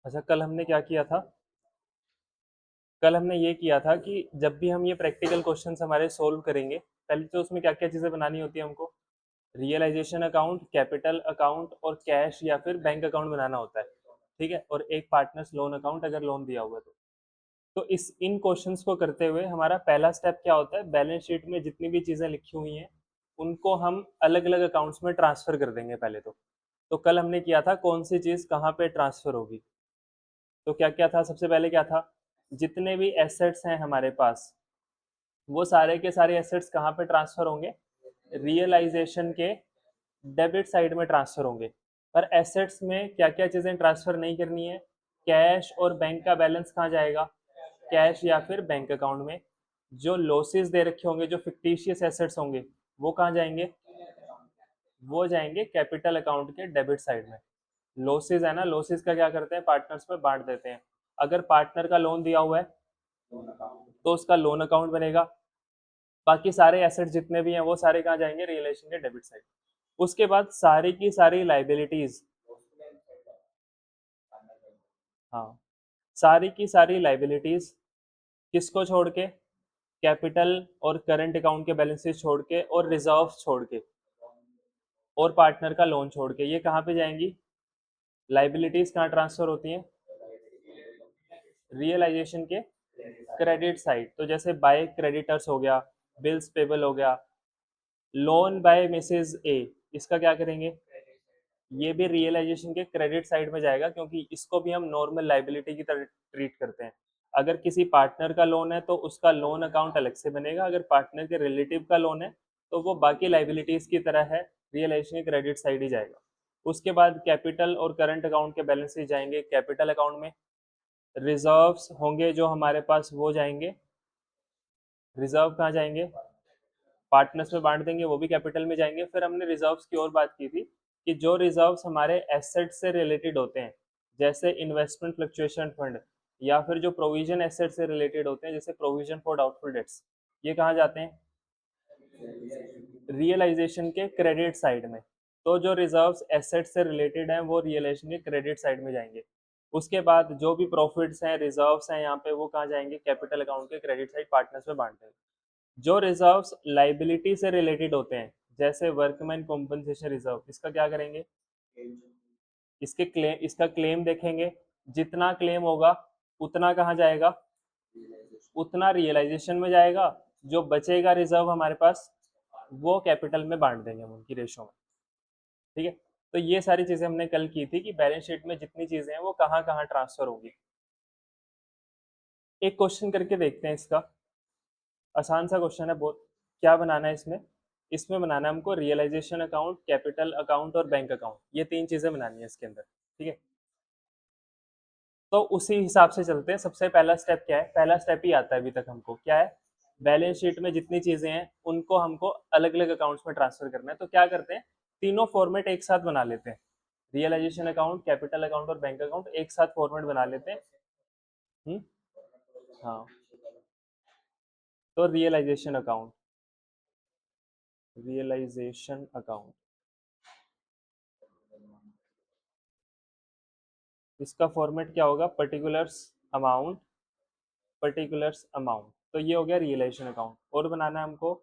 अच्छा, कल हमने क्या किया था? कल हमने ये किया था कि जब भी हम ये प्रैक्टिकल क्वेश्चंस हमारे सोल्व करेंगे, पहले तो उसमें क्या क्या चीज़ें बनानी होती है हमको। रियलाइजेशन अकाउंट, कैपिटल अकाउंट और कैश या फिर बैंक अकाउंट बनाना होता है। ठीक है, और एक पार्टनर्स लोन अकाउंट अगर लोन दिया हुआ है तो इस इन क्वेश्चंस को करते हुए हमारा पहला स्टेप क्या होता है, बैलेंस शीट में जितनी भी चीज़ें लिखी हुई हैं उनको हम अलग अलग अकाउंट्स में ट्रांसफर कर देंगे पहले तो कल हमने किया था कौन सी चीज़ कहाँ पे ट्रांसफर होगी। तो क्या क्या था, सबसे पहले क्या था, जितने भी एसेट्स हैं हमारे पास वो सारे के सारे एसेट्स कहाँ पे ट्रांसफर होंगे, रियलाइजेशन के डेबिट साइड में ट्रांसफर होंगे। पर एसेट्स में क्या क्या चीज़ें ट्रांसफर नहीं करनी है, कैश और बैंक का बैलेंस कहाँ जाएगा, कैश या फिर बैंक अकाउंट में। जो लॉसेस दे रखे होंगे, जो फिक्टिशियस एसेट्स होंगे वो कहाँ जाएंगे, वो जाएंगे कैपिटल अकाउंट के डेबिट साइड में। लॉसेस है ना, लॉसेस का क्या करते हैं, पार्टनर्स में बांट देते हैं। अगर पार्टनर का लोन दिया हुआ है तो उसका लोन अकाउंट बनेगा। बाकी सारे एसेट जितने भी हैं वो सारे कहाँ जाएंगे, रियलाइजेशन के डेबिट साइड। उसके बाद सारी की सारी लाइबिलिटीज, हाँ, सारी की सारी लाइबिलिटीज किसको छोड़ के, कैपिटल और करंट अकाउंट के बैलेंसेस छोड़ के और रिजर्व छोड़ के और पार्टनर का लोन छोड़ के, ये कहाँ पे जाएंगी, लाइबिलिटीज कहाँ ट्रांसफर होती हैं, रियलाइजेशन के क्रेडिट साइड। तो जैसे बाय क्रेडिटर्स हो गया, बिल्स पेबल हो गया, लोन बाय मिसेज ए, इसका क्या करेंगे, ये भी रियलाइजेशन के क्रेडिट साइड में जाएगा क्योंकि इसको भी हम नॉर्मल लाइबिलिटी की तरह ट्रीट करते हैं। अगर किसी पार्टनर का लोन है तो उसका लोन अकाउंट अलग से बनेगा, अगर पार्टनर के रिलेटिव का लोन है तो वो बाकी लाइबिलिटीज की तरह है, रियलाइजेशन के क्रेडिट साइड ही जाएगा। उसके बाद कैपिटल और करंट अकाउंट के बैलेंसेस जाएंगे कैपिटल अकाउंट में। रिजर्व्स होंगे जो हमारे पास वो जाएंगे, रिजर्व कहाँ जाएंगे, पार्टनर्स में बांट देंगे, वो भी कैपिटल में जाएंगे। फिर हमने रिजर्व्स की और बात की थी कि जो रिजर्व्स हमारे एसेट से रिलेटेड होते हैं, जैसे इन्वेस्टमेंट फ्लक्चुएशन फंड, या फिर जो प्रोविजन एसेट से रिलेटेड होते हैं जैसे प्रोविजन फॉर डाउटफुल डेट्स, ये कहाँ जाते हैं, रियलाइजेशन के क्रेडिट साइड में। तो जो रिजर्व्स एसेट से रिलेटेड हैं वो रियलाइजेशन के क्रेडिट साइड में जाएंगे। उसके बाद जो भी प्रॉफिट्स हैं, रिजर्व्स हैं यहाँ पे, वो कहाँ जाएंगे, कैपिटल अकाउंट के क्रेडिट साइड पार्टनर्स में बांट देंगे। जो रिजर्व्स लाइबिलिटी से रिलेटेड होते हैं जैसे वर्कमैन कॉम्पनसेशन रिजर्व, इसका क्या करेंगे, इसका क्लेम देखेंगे, जितना क्लेम होगा उतना कहाँ जाएगा, उतना रियलाइजेशन में जाएगा। जो बचेगा रिजर्व हमारे पास वो कैपिटल में बांट देंगे हम उनकी रेशो में। ठीक है, तो ये सारी चीजें हमने कल की थी कि बैलेंस शीट में जितनी चीजें हैं वो कहाँ कहाँ ट्रांसफर होगी। एक क्वेश्चन करके देखते हैं इसका, आसान सा क्वेश्चन है बहुत। क्या बनाना है इसमें, इसमें बनाना है हमको रियलाइजेशन अकाउंट, कैपिटल अकाउंट और बैंक अकाउंट, ये तीन चीजें बनानी है इसके अंदर। ठीक है, तो उसी हिसाब से चलते हैं। सबसे पहला स्टेप क्या है, पहला स्टेप ही आता है अभी तक हमको, क्या है, बैलेंस शीट में जितनी चीजें हैं उनको हमको अलग अलग अकाउंट्स में ट्रांसफर करना है। तो क्या करते हैं, तीनों फॉर्मेट एक साथ बना लेते हैं, रियलाइजेशन अकाउंट, कैपिटल अकाउंट और बैंक अकाउंट एक साथ फॉर्मेट बना लेते हैं। हम्म, हाँ, तो रियलाइजेशन अकाउंट, इसका फॉर्मेट क्या होगा, पर्टिकुलर्स अमाउंट, पर्टिकुलर्स अमाउंट। तो ये हो गया रियलाइजेशन अकाउंट। और बनाना है हमको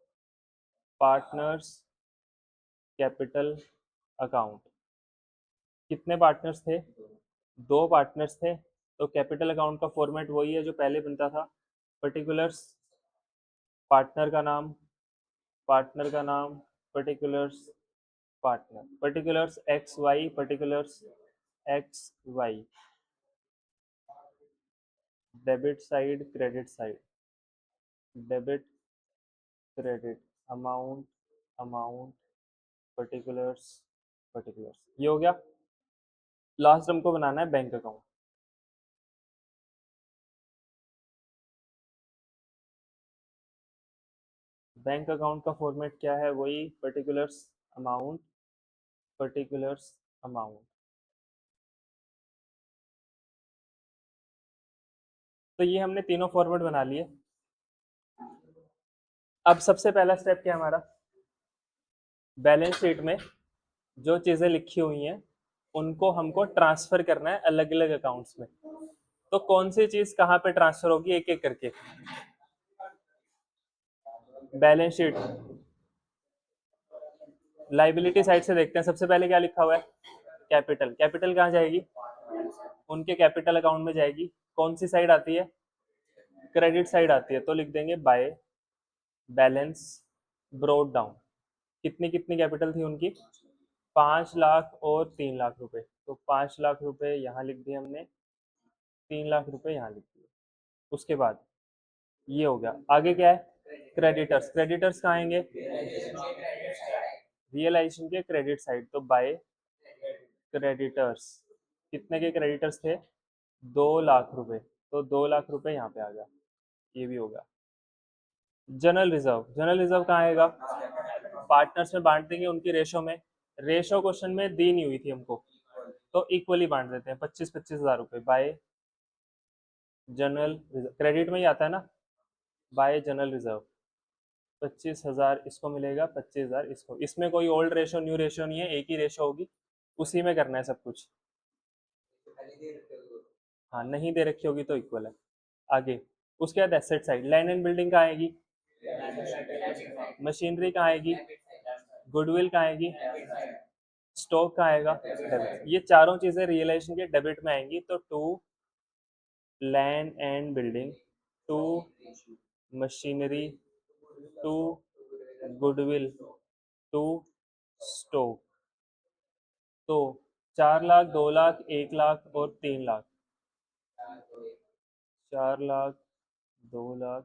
पार्टनर्स कैपिटल अकाउंट। कितने पार्टनर्स थे, दो पार्टनर्स थे। तो कैपिटल अकाउंट का फॉर्मेट वही है जो पहले बनता था, पर्टिकुलर्स, पार्टनर का नाम, पार्टनर का नाम, particulars partner, particulars X Y, particulars X Y, debit side credit side, debit credit, amount, amount, particulars, particulars, ये हो गया। लास्ट हमको बनाना है बैंक अकाउंट। बैंक अकाउंट का फॉर्मेट क्या है, वही पर्टिकुलर्स अमाउंट, पर्टिकुलर्स अमाउंट। तो ये हमने तीनों फॉर्मेट बना लिए। अब सबसे पहला स्टेप क्या है हमारा, बैलेंस शीट में जो चीज़ें लिखी हुई हैं उनको हमको ट्रांसफर करना है अलग अलग अकाउंट्स में। तो कौन सी चीज कहाँ पे ट्रांसफर होगी एक एक करके। बैलेंस शीट, लाइबिलिटी साइड से देखते हैं। सबसे पहले क्या लिखा हुआ है, कैपिटल। कैपिटल कहाँ जाएगी, उनके कैपिटल अकाउंट में जाएगी। कौन सी साइड आती है, क्रेडिट साइड आती है, तो लिख देंगे बाय बैलेंस ब्रोड डाउन। कितनी कितनी कैपिटल थी उनकी, 5 लाख और 3 लाख रुपए। तो 5 लाख रुपए यहाँ लिख दिए हमने, 3 लाख रुपए यहाँ लिख दिए। उसके बाद ये हो गया। आगे क्या है, क्रेडिटर्स। क्रेडिटर्स कहाँ आएंगे, रियलाइजेशन के क्रेडिट साइड, तो बाय क्रेडिटर्स। कितने के क्रेडिटर्स थे, 2 लाख रुपए, तो 2 लाख रुपए यहाँ पे आ गया। ये भी होगा। जनरल रिजर्व, जनरल रिजर्व कहाँ आएगा, पार्टनर्स में बांट देंगे उनकी रेशो में। रेशो क्वेश्चन में दी नहीं हुई थी हमको, तो इक्वली बांट देते हैं, 25-25 हज़ार रुपए बाय जनरल रिजर्व। क्रेडिट में ही आता है ना, बाय जनरल रिजर्व। 25 हज़ार इसको मिलेगा, 25 हज़ार इसको। इसमें कोई ओल्ड रेशो न्यू रेशो नहीं है, एक ही रेशो होगी, उसी में करना है सब कुछ। हाँ, नहीं दे रखी होगी तो इक्वल है। आगे उसके बाद asset side, land and building कहाँ आएगी, मशीनरी कहाँ आएगी, गुडविल कहाँ आएगी, स्टॉक कहाँ आएगा, डेबिट। ये चारों चीजें रियलाइजेशन के डेबिट में आएंगी। तो to land and building, to machinery, to goodwill, to stock. तो 4 लाख, 2 लाख, 1 लाख और 3 लाख। 4 लाख, 2 लाख,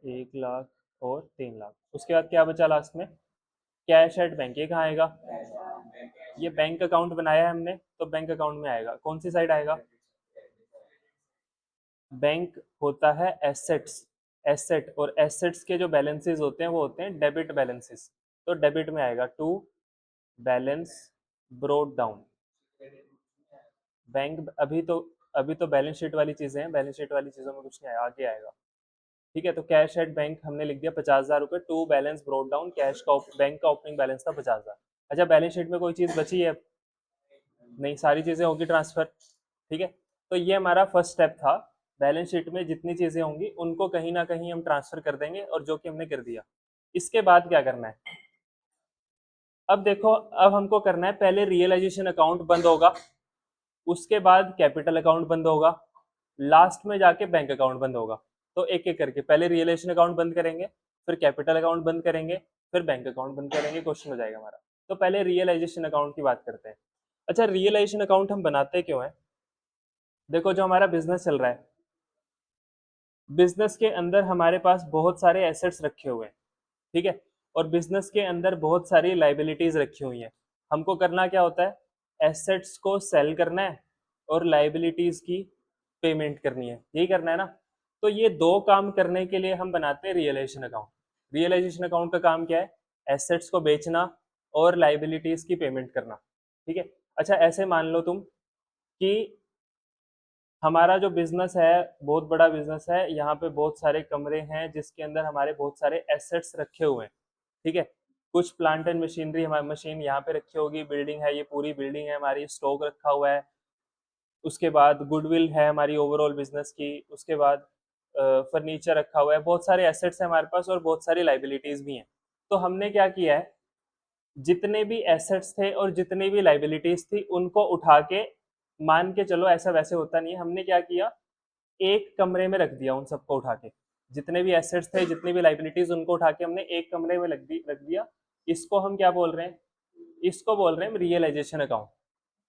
1 लाख और 3 लाख। उसके बाद क्या बचा लास्ट में, कैश एट बैंक। ये कहाँ आएगा, ये बैंक अकाउंट बनाया है हमने, तो बैंक अकाउंट में आएगा। कौन सी साइड आएगा, बैंक होता है एसेट्स, एसेट, और एसेट्स के जो बैलेंसेस होते हैं वो होते हैं डेबिट बैलेंसेस, तो डेबिट में आएगा। To balance brought down. Bank अभी तो बैलेंस शीट वाली चीजें हैं, बैलेंस शीट वाली चीजों में कुछ नहीं आया, आगे आएगा। ठीक है, तो कैश एट बैंक हमने लिख दिया 50 हज़ार रुपये। To balance brought down, cash का बैंक का ओपनिंग बैलेंस था 50 हज़ार। अच्छा, बैलेंस शीट में कोई चीज बची है, नहीं, सारी चीजें होगी ट्रांसफर। ठीक है, तो ये हमारा फर्स्ट स्टेप था। बैलेंस शीट में जितनी चीजें होंगी उनको कहीं ना कहीं हम ट्रांसफर कर देंगे, और जो कि हमने कर दिया। इसके बाद क्या करना है, अब देखो, अब हमको करना है, पहले रियलाइजेशन अकाउंट बंद होगा, उसके बाद कैपिटल अकाउंट बंद होगा, लास्ट में जाके बैंक अकाउंट बंद होगा। तो एक एक करके पहले रियलाइजेशन अकाउंट बंद करेंगे, फिर कैपिटल अकाउंट बंद करेंगे, फिर बैंक अकाउंट बंद करेंगे, क्वेश्चन हो जाएगा हमारा। तो पहले रियलाइजेशन अकाउंट की बात करते हैं। अच्छा, रियलाइजेशन अकाउंट हम बनाते क्यों है, देखो जो हमारा बिजनेस चल रहा है, बिजनेस के अंदर हमारे पास बहुत सारे एसेट्स रखे हुए हैं। ठीक है, और बिजनेस के अंदर बहुत सारी लाइबिलिटीज रखी हुई हैं। हमको करना क्या होता है, एसेट्स को सेल करना है और लाइबिलिटीज की पेमेंट करनी है, यही करना है ना। तो ये दो काम करने के लिए हम बनाते हैं रियलाइजेशन अकाउंट। रियलाइजेशन अकाउंट का काम क्या है, एसेट्स को बेचना और लाइबिलिटीज की पेमेंट करना। ठीक है, अच्छा ऐसे मान लो तुम कि हमारा जो बिजनेस है बहुत बड़ा बिजनेस है, यहाँ पे बहुत सारे कमरे हैं जिसके अंदर हमारे बहुत सारे एसेट्स रखे हुए हैं। ठीक है, कुछ प्लांट एंड मशीनरी, हमारी मशीन यहाँ पे रखी होगी, बिल्डिंग है, ये पूरी बिल्डिंग है हमारी, स्टॉक रखा हुआ है। उसके बाद गुडविल है हमारी ओवरऑल बिजनेस की। उसके बाद फर्नीचर रखा हुआ है, बहुत सारे एसेट्स हैं हमारे पास और बहुत सारी लाइबिलिटीज भी हैं। तो हमने क्या किया है, जितने भी एसेट्स थे और जितनी भी लाइबिलिटीज थी उनको उठा के, मान के चलो ऐसा वैसे होता नहीं है, हमने क्या किया, एक कमरे में रख दिया उन सबको उठा के। जितने भी एसेट्स थे, जितनी भी लाइबिलिटीज, उनको उठा के हमने एक कमरे में रख दिया। इसको हम क्या बोल रहे हैं, इसको बोल रहे हैं रियलाइजेशन अकाउंट।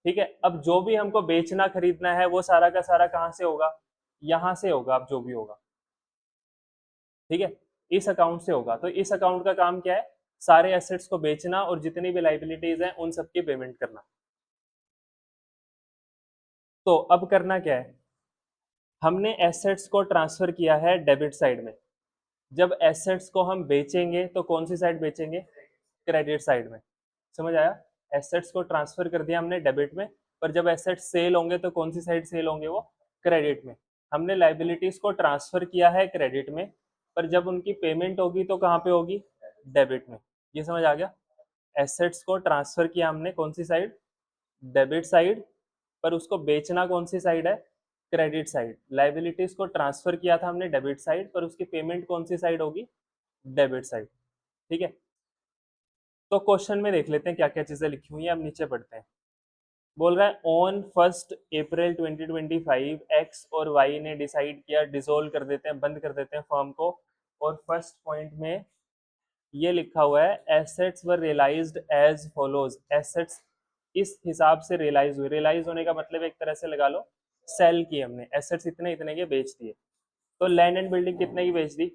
ठीक है, अब जो भी हमको बेचना खरीदना है वो सारा का सारा कहाँ से होगा, यहाँ से होगा। अब जो भी होगा, ठीक है, इस अकाउंट से होगा। तो इस अकाउंट का काम क्या है, सारे एसेट्स को बेचना और जितनी भी लाइबिलिटीज हैं उन सबकी पेमेंट करना। तो अब करना क्या है, हमने एसेट्स को ट्रांसफर किया है डेबिट साइड में। जब एसेट्स को हम बेचेंगे तो कौन सी साइड बेचेंगे, क्रेडिट साइड में। समझ आया, एसेट्स को ट्रांसफर कर दिया हमने डेबिट में, पर जब एसेट्स सेल होंगे तो कौन सी साइड सेल होंगे, वो क्रेडिट में। हमने लाइबिलिटीज को ट्रांसफर किया है क्रेडिट में, पर जब उनकी पेमेंट होगी तो कहाँ पे होगी, डेबिट में। ये समझ आ गया, एसेट्स को ट्रांसफर किया हमने कौन सी साइड, डेबिट साइड, पर उसको बेचना कौन सी साइड है, क्रेडिट साइड। लाइबिलिटीज को ट्रांसफर किया था हमने डेबिट साइड, पर उसकी पेमेंट कौन सी साइड होगी, डेबिट साइड। ठीक है, तो क्वेश्चन में देख लेते हैं क्या क्या चीजें लिखी हुई हैं, अब नीचे पढ़ते हैं। बोल रहा है ऑन 1 अप्रैल 2025 एक्स और वाई ने डिसाइड किया, डिसोल्व कर देते हैं, बंद कर देते हैं फर्म को। और फर्स्ट पॉइंट में ये लिखा हुआ है एसेट्स वर रियलाइज्ड एज फॉलोज, एसेट्स इस हिसाब से रियलाइज हुए। रियलाइज होने का मतलब एक तरह से लगा लो सेल किए हमने, एसेट्स इतने इतने के बेच दिए। तो लैंड एंड बिल्डिंग कितने की बेच दी,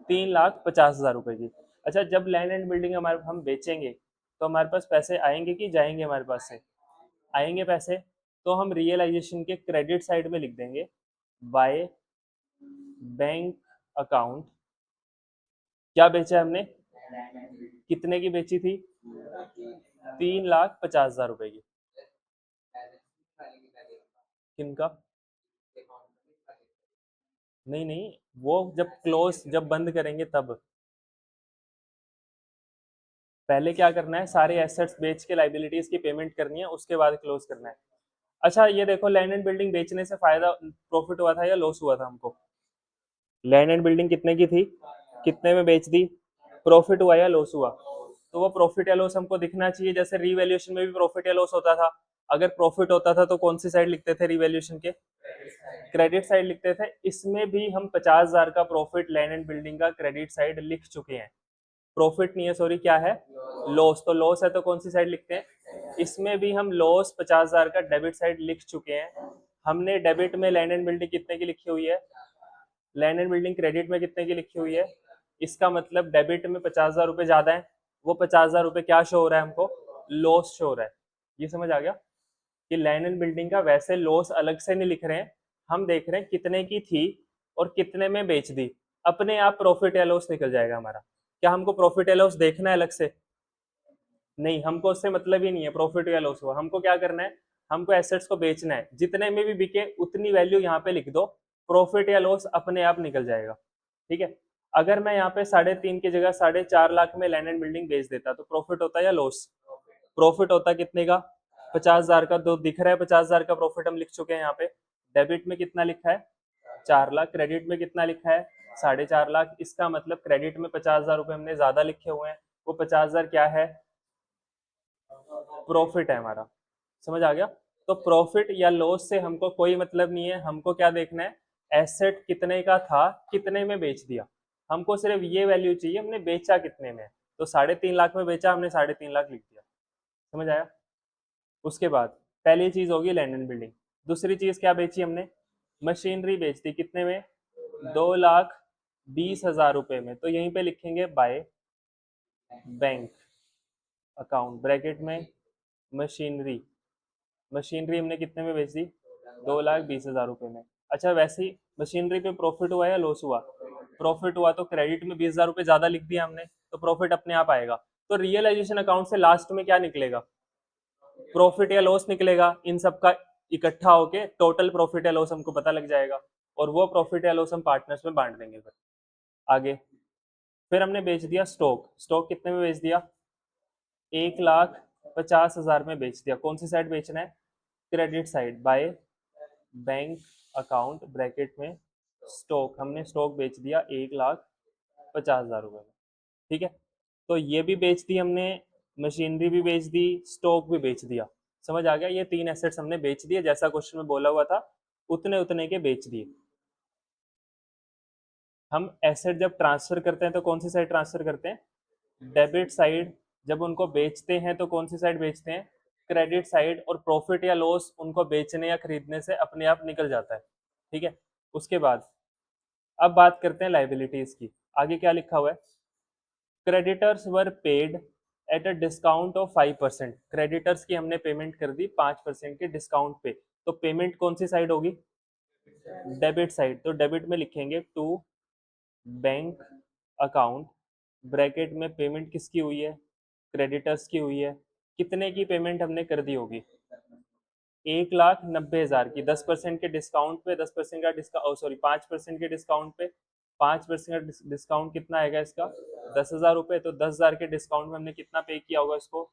3,50,000 रुपए की। अच्छा, जब लैंड एंड बिल्डिंग हमारे हम बेचेंगे तो हमारे पास पैसे आएंगे कि जाएंगे, हमारे पास से आएंगे पैसे। तो हम रियलाइजेशन के क्रेडिट साइड में लिख देंगे बाय बैंक अकाउंट, क्या बेचा हमने, कितने की बेची थी, 3,50,000 रुपए की। किनका, नहीं नहीं, वो जब क्लोज, जब बंद करेंगे तब। पहले क्या करना है, सारे एसेट्स बेच के लाइबिलिटीज की पेमेंट करनी है, उसके बाद क्लोज करना है। अच्छा ये देखो, लैंड एंड बिल्डिंग बेचने से फायदा प्रॉफिट हुआ था या लॉस हुआ था हमको, लैंड एंड बिल्डिंग कितने की थी, कितने में बेच दी, प्रॉफिट हुआ या लॉस हुआ। तो वो प्रॉफिट या लॉस हमको दिखना चाहिए, जैसे रीवैल्यूएशन में भी प्रॉफिट या लॉस होता था। अगर प्रॉफिट होता था तो कौन सी साइड लिखते थे रीवैल्यूएशन के, क्रेडिट साइड लिखते थे। इसमें भी हम 50,000 का प्रॉफिट लैंड एंड बिल्डिंग का क्रेडिट साइड लिख चुके हैं। प्रॉफिट नहीं है, सॉरी, क्या है, लॉस। तो लॉस है तो कौन सी साइड लिखते हैं, इसमें भी हम लॉस 50,000 का डेबिट साइड लिख चुके हैं। हमने डेबिट में लैंड एंड बिल्डिंग कितने की लिखी हुई है, लैंड एंड बिल्डिंग क्रेडिट में कितने की लिखी हुई है। इसका मतलब डेबिट में 50,000 रुपये ज्यादा है, वो 50,000 रुपये क्या शो हो रहा है हमको, लॉस शो हो रहा है। ये समझ आ गया कि लैंड एंड बिल्डिंग का वैसे लॉस अलग से नहीं लिख रहे हैं, हम देख रहे हैं कितने की थी और कितने में बेच दी, अपने आप प्रॉफिट या लॉस निकल जाएगा हमारा। क्या हमको प्रॉफिट या लॉस देखना है अलग से, नहीं, हमको उससे मतलब ही नहीं है प्रॉफिट या लॉस हुआ। हमको क्या करना है, हमको एसेट्स को बेचना है, जितने में भी बिके उतनी वैल्यू यहाँ पे लिख दो, प्रॉफिट या लॉस अपने आप निकल जाएगा। ठीक है, अगर मैं यहाँ पे 3.5 की जगह 4.5 लाख में लैंड एंड बिल्डिंग बेच देता तो प्रॉफिट होता या लॉस, प्रॉफिट होता कितने का, 50,000 का। तो दिख रहा है 50,000 का प्रॉफिट हम लिख चुके हैं यहाँ पे। डेबिट में कितना लिखा है, 4 लाख, क्रेडिट में कितना लिखा है, 4.5 लाख। इसका मतलब क्रेडिट में 50,000 रुपये हमने ज्यादा लिखे हुए हैं, वो 50,000 क्या है, प्रॉफिट है हमारा। समझ आ गया। तो प्रॉफिट या लॉस से हमको कोई मतलब नहीं है, हमको क्या देखना है, एसेट कितने का था, कितने में बेच दिया। हमको सिर्फ ये वैल्यू चाहिए, हमने बेचा कितने में। तो 3.5 लाख में बेचा, हमने 3.5 लाख लिख दिया। समझ आया। उसके बाद पहली चीज होगी लैंड एंड बिल्डिंग। दूसरी चीज क्या बेची हमने, मशीनरी बेच दी, कितने में, 2,20,000 रुपए में। तो यहीं पे लिखेंगे बाय बैंक अकाउंट, ब्रैकेट में मशीनरी। मशीनरी हमने कितने में बेच दी, 2,20,000 रुपए में। अच्छा, वैसे ही मशीनरी पे प्रॉफिट हुआ या लॉस हुआ, प्रॉफिट हुआ, तो क्रेडिट में 20,000 रुपये ज्यादा लिख दिया हमने, तो प्रॉफिट अपने आप आएगा। तो रियलाइजेशन अकाउंट से लास्ट में क्या निकलेगा, प्रॉफिट या लॉस निकलेगा। इन सब का इकट्ठा होके टोटल प्रॉफिट या लॉस हमको पता लग जाएगा, और वो प्रॉफिट या लॉस हम पार्टनर्स में बांट देंगे। फिर आगे, फिर हमने बेच दिया स्टॉक। स्टॉक कितने में बेच दिया, 1,50,000 में बेच दिया। कौन सी साइड बेचना है, credit side, by bank account, bracket में स्टॉक। हमने स्टॉक बेच दिया 1,50,000 रुपये में। ठीक है, तो ये भी बेच दी हमने, मशीनरी भी बेच दी, स्टॉक भी बेच दिया। समझ आ गया, ये 3 एसेट्स हमने बेच दिए, जैसा क्वेश्चन में बोला हुआ था उतने उतने के बेच दिए। हम एसेट जब ट्रांसफर करते हैं तो कौन सी साइड ट्रांसफर करते हैं, डेबिट साइड। जब उनको बेचते हैं तो कौन सी साइड बेचते हैं, क्रेडिट साइड। और प्रॉफिट या लॉस उनको बेचने या खरीदने से अपने आप निकल जाता है। ठीक है, उसके बाद अब बात करते हैं लाइबिलिटीज की। आगे क्या लिखा हुआ है, creditors were paid at a discount of 5%। Creditors की हमने पेमेंट कर दी 5% के डिस्काउंट पे। तो पेमेंट कौन सी साइड होगी, डेबिट साइड। तो डेबिट में लिखेंगे टू बैंक अकाउंट, ब्रैकेट में पेमेंट किसकी हुई है, क्रेडिटर्स की हुई है। कितने की पेमेंट हमने कर दी होगी, 1,90,000 की। 10% के डिस्काउंट पे, 10% का डिस्काउंट, सॉरी 5% के डिस्काउंट पे 5% का डिस्काउंट कितना आएगा इसका, 10,000 रुपये। तो 10,000 के डिस्काउंट में हमने कितना पे किया होगा इसको,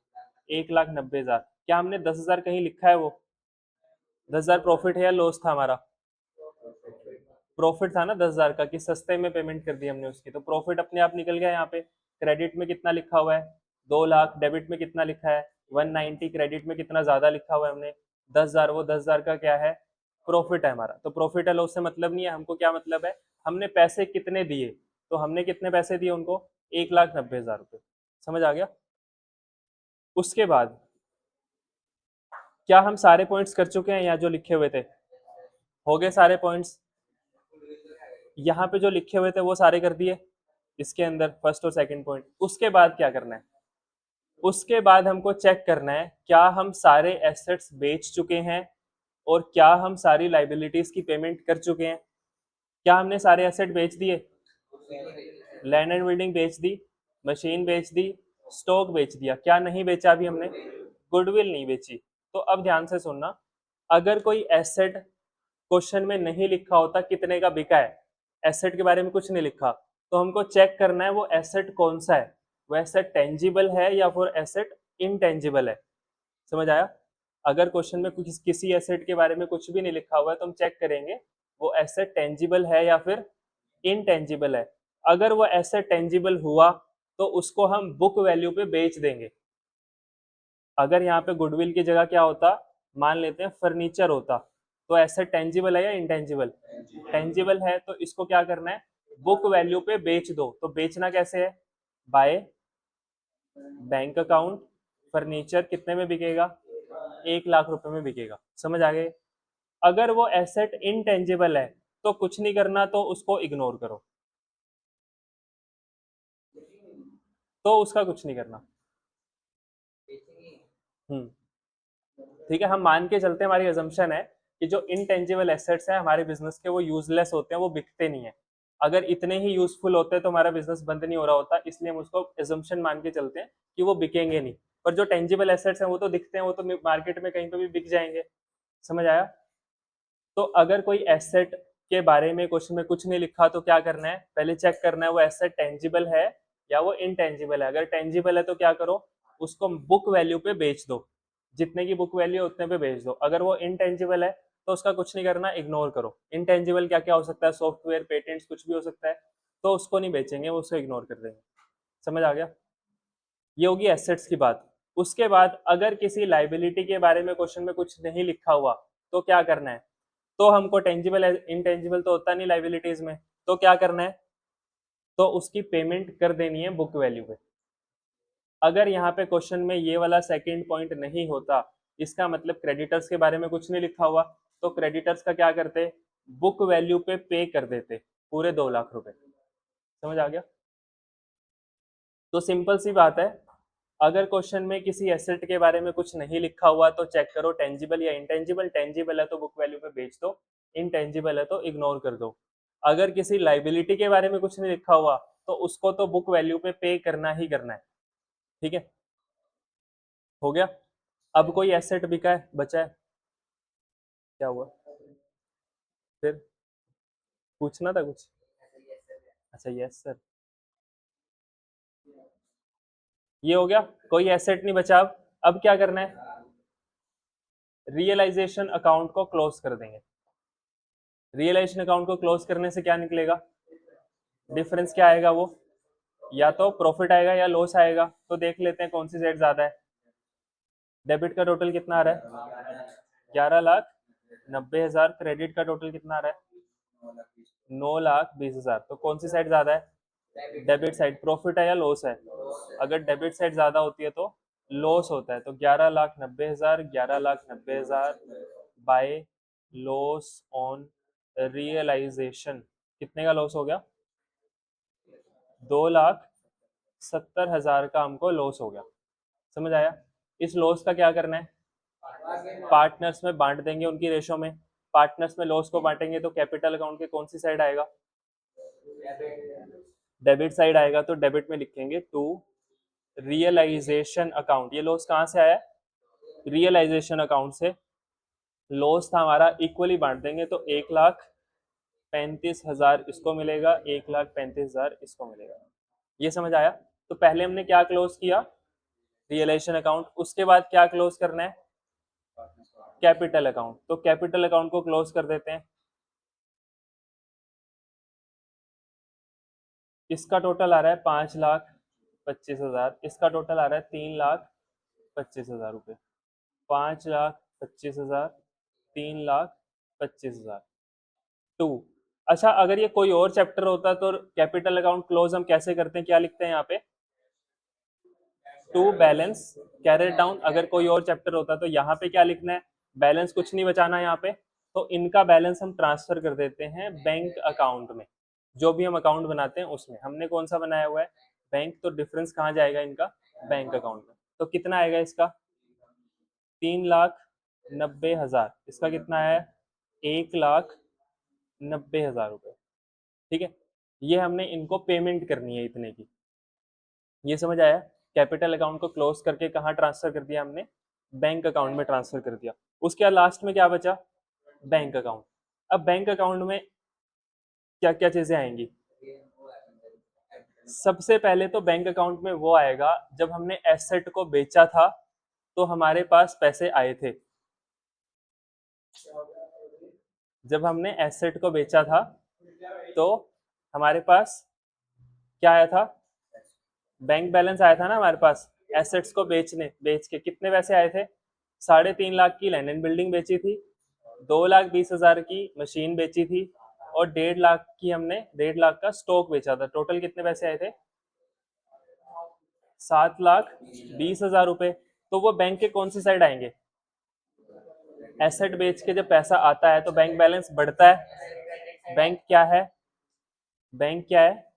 1,90,000। क्या हमने 10,000 कहीं लिखा है? वो 10,000 प्रॉफिट है या लॉस था हमारा? प्रॉफिट था ना 10,000 का, कि सस्ते में पेमेंट कर दी हमने उसकी, तो प्रॉफिट अपने आप निकल गया। यहाँ पे क्रेडिट में कितना लिखा हुआ है? 2,00,000। डेबिट में कितना लिखा है? 190। क्रेडिट में कितना ज्यादा लिखा हुआ है हमने? 10,000। वो 10,000 का क्या है? प्रॉफिट है हमारा। तो प्रॉफिट है लॉस से मतलब नहीं है हमको। क्या मतलब है? हमने पैसे कितने दिए, तो हमने कितने पैसे दिए उनको? 1,90,000 रुपये। समझ आ गया? उसके बाद क्या हम सारे पॉइंट्स कर चुके हैं? यहाँ जो लिखे हुए थे हो गए सारे पॉइंट्स। यहाँ पे जो लिखे हुए थे वो सारे कर दिए इसके अंदर, फर्स्ट और सेकंड पॉइंट। उसके बाद क्या करना है? उसके बाद हमको चेक करना है क्या हम सारे एसेट्स बेच चुके हैं और क्या हम सारी लाइबिलिटीज की पेमेंट कर चुके हैं। क्या हमने सारे एसेट बेच दिए? लैंड एंड बिल्डिंग बेच दी, मशीन बेच दी, स्टॉक बेच दिया। क्या नहीं बेचा अभी हमने? गुडविल नहीं बेची। तो अब ध्यान से सुनना, अगर कोई एसेट क्वेश्चन में नहीं लिखा होता कितने का बिका है, एसेट के बारे में कुछ नहीं लिखा, तो हमको चेक करना है वो एसेट कौन सा है। वो एसेट टेंजिबल है या फिर एसेट इनटेंजिबल है। समझ आया? अगर क्वेश्चन में किसी एसेट के बारे में कुछ भी नहीं लिखा हुआ है तो हम चेक करेंगे वो एसेट टेंजिबल है या फिर इनटेंजिबल है। अगर वो एसेट टेंजिबल हुआ तो उसको हम बुक वैल्यू पे बेच देंगे। अगर यहाँ पे गुडविल की जगह क्या होता, मान लेते हैं फर्नीचर होता, तो एसेट टेंजिबल है या इनटेंजिबल? टेंजिबल है, तो इसको क्या करना है? बुक वैल्यू पे बेच दो। तो बेचना कैसे है? By bank account. फर्नीचर कितने में बिकेगा? 1,00,000 रुपए में बिकेगा। समझ आ गए? अगर वो एसेट इनटेंजिबल है तो कुछ नहीं करना, तो उसको इग्नोर करो, तो उसका कुछ नहीं करना। हम्म, ठीक है। हम मान के चलते हैं, हमारी अजम्पशन है कि जो इनटेंजिबल एसेट्स हैं हमारे बिजनेस के वो यूजलेस होते हैं, वो बिकते नहीं है। अगर इतने ही यूजफुल होते तो हमारा बिजनेस बंद नहीं हो रहा होता, इसलिए हम उसको एजम्पशन मान के चलते हैं कि वो बिकेंगे नहीं। पर जो टेंजिबल एसेट्स हैं वो तो दिखते हैं, वो तो मार्केट में कहीं पे भी बिक जाएंगे। समझ आया? तो अगर कोई एसेट के बारे में क्वेश्चन में कुछ नहीं लिखा तो क्या करना है? पहले चेक करना है वो एसेट टेंजिबल है या वो इनटेंजिबल है। अगर टेंजिबल है तो क्या करो? उसको बुक वैल्यू पे बेच दो, जितने की बुक वैल्यू है उतने पे बेच दो। अगर वो इनटेंजिबल है तो उसका कुछ नहीं करना, इग्नोर करो। इनटेंजिबल क्या क्या हो सकता है? सॉफ्टवेयर, पेटेंट्स, कुछ भी हो सकता है, तो उसको नहीं बेचेंगे, वो उसको इग्नोर कर देंगे। समझ आ गया? ये होगी एसेट्स की बात। उसके बाद अगर किसी लाइबिलिटी के बारे में क्वेश्चन में कुछ नहीं लिखा हुआ तो क्या करना है? तो हमको टेंजिबल इनटेंजिबल तो होता नहीं लाइबिलिटीज में, तो क्या करना है? तो उसकी पेमेंट कर देनी है बुक वैल्यू पे। अगर यहाँ पे क्वेश्चन में ये वाला सेकंड पॉइंट नहीं होता, इसका मतलब क्रेडिटर्स के बारे में कुछ नहीं लिखा हुआ, तो क्रेडिटर्स का क्या करते? बुक वैल्यू पे कर देते पूरे 2,00,000 रुपए। समझ आ गया? तो सिंपल सी बात है, अगर क्वेश्चन में किसी एसेट के बारे में कुछ नहीं लिखा हुआ तो चेक करो टेंजिबल या इंटेंजिबल। टेंजिबल है तो बुक वैल्यू पे बेच दो, इनटेंजिबल है तो इग्नोर कर दो। अगर किसी लाइबिलिटी के बारे में कुछ नहीं लिखा हुआ तो उसको तो बुक वैल्यू पे करना ही करना है। ठीक है, हो गया। अब कोई एसेट बिका है, बचा है, क्या हुआ? फिर पूछना था कुछ? अच्छा, यस सर। ये हो गया, कोई एसेट नहीं बचा। अब क्या करना है? रियलाइजेशन अकाउंट को क्लोज कर देंगे। रियलाइजेशन अकाउंट को क्लोज करने से क्या निकलेगा? डिफरेंस क्या आएगा? वो या तो प्रॉफिट आएगा या लॉस आएगा। तो देख लेते हैं कौन सी साइड ज्यादा है। डेबिट का टोटल कितना आ रहा है? 11,90,000। क्रेडिट का टोटल कितना आ रहा है? 9,20,000। तो कौन सी साइड ज्यादा है? Debit side. प्रॉफिट है या लॉस है? अगर डेबिट साइड ज्यादा होती है तो लॉस होता है। तो 11,90,000, 11,90,000 बाय लॉस ऑन रियलाइजेशन, कितने का लॉस हो गया? 2,70,000 का हमको लॉस हो गया। समझ आया? इस लॉस का क्या करना है? पार्टनर्स में बांट देंगे उनकी रेशो में। पार्टनर्स में लॉस को बांटेंगे तो कैपिटल अकाउंट के कौन सी साइड आएगा? डेबिट साइड आएगा। तो डेबिट में लिखेंगे टू रियलाइजेशन अकाउंट। ये लॉस कहाँ से आया? रियलाइजेशन अकाउंट से। लॉस था हमारा, इक्वली बांट देंगे तो 1,35,000 इसको मिलेगा, 1,35,000 इसको मिलेगा। ये समझ आया? तो पहले हमने क्या क्लोज किया? Realisation account. उसके बाद क्या क्लोज करना है, कैपिटल अकाउंट। तो कैपिटल अकाउंट को क्लोज कर देते हैं। इसका टोटल आ रहा है 5,25,000, इसका टोटल आ रहा है 3,25,000 रुपये। 5,25,000, 3,25,000 टू। अच्छा, अगर ये कोई और चैप्टर होता तो कैपिटल अकाउंट क्लोज हम कैसे करते हैं, क्या लिखते हैं यहाँ पे, टू बैलेंस कैरेट डाउन। अगर कोई और चैप्टर होता तो यहाँ पे क्या लिखना है, बैलेंस कुछ नहीं बचाना है यहाँ पे, तो इनका बैलेंस हम ट्रांसफर कर देते हैं बैंक अकाउंट में। जो भी हम अकाउंट बनाते हैं उसमें हमने कौन सा बनाया हुआ है, बैंक, तो डिफरेंस कहाँ जाएगा इनका, बैंक अकाउंट में। तो कितना आएगा इसका, 3,90,000। इसका कितना है, 1,90,000 रुपये। ठीक है, ये हमने इनको पेमेंट करनी है इतने की। ये समझ आया, कैपिटल अकाउंट को क्लोज करके कहाँ ट्रांसफर कर दिया हमने, बैंक अकाउंट में ट्रांसफर कर दिया। उसके बाद लास्ट में क्या बचा, बैंक अकाउंट। अब बैंक अकाउंट में क्या क्या चीजें आएंगी, सबसे पहले तो बैंक अकाउंट में वो आएगा जब हमने एसेट को बेचा था तो हमारे पास पैसे आए थे। जब हमने एसेट को बेचा था तो हमारे पास क्या आया था, बैंक बैलेंस आया था ना हमारे पास। एसेट्स को बेच के कितने पैसे आए थे, 3.5 लाख की लैंड एंड बिल्डिंग बेची थी, 2,20,000 की मशीन बेची थी, और 1.5 लाख की हमने 1.5 लाख का स्टॉक बेचा था। टोटल कितने पैसे आए थे, 7,20,000 रुपए। तो वो बैंक के कौन सी साइड आएंगे, एसेट बेच के जब पैसा आता है तो बैंक बैलेंस बढ़ता है। बैंक क्या है, बैंक क्या है,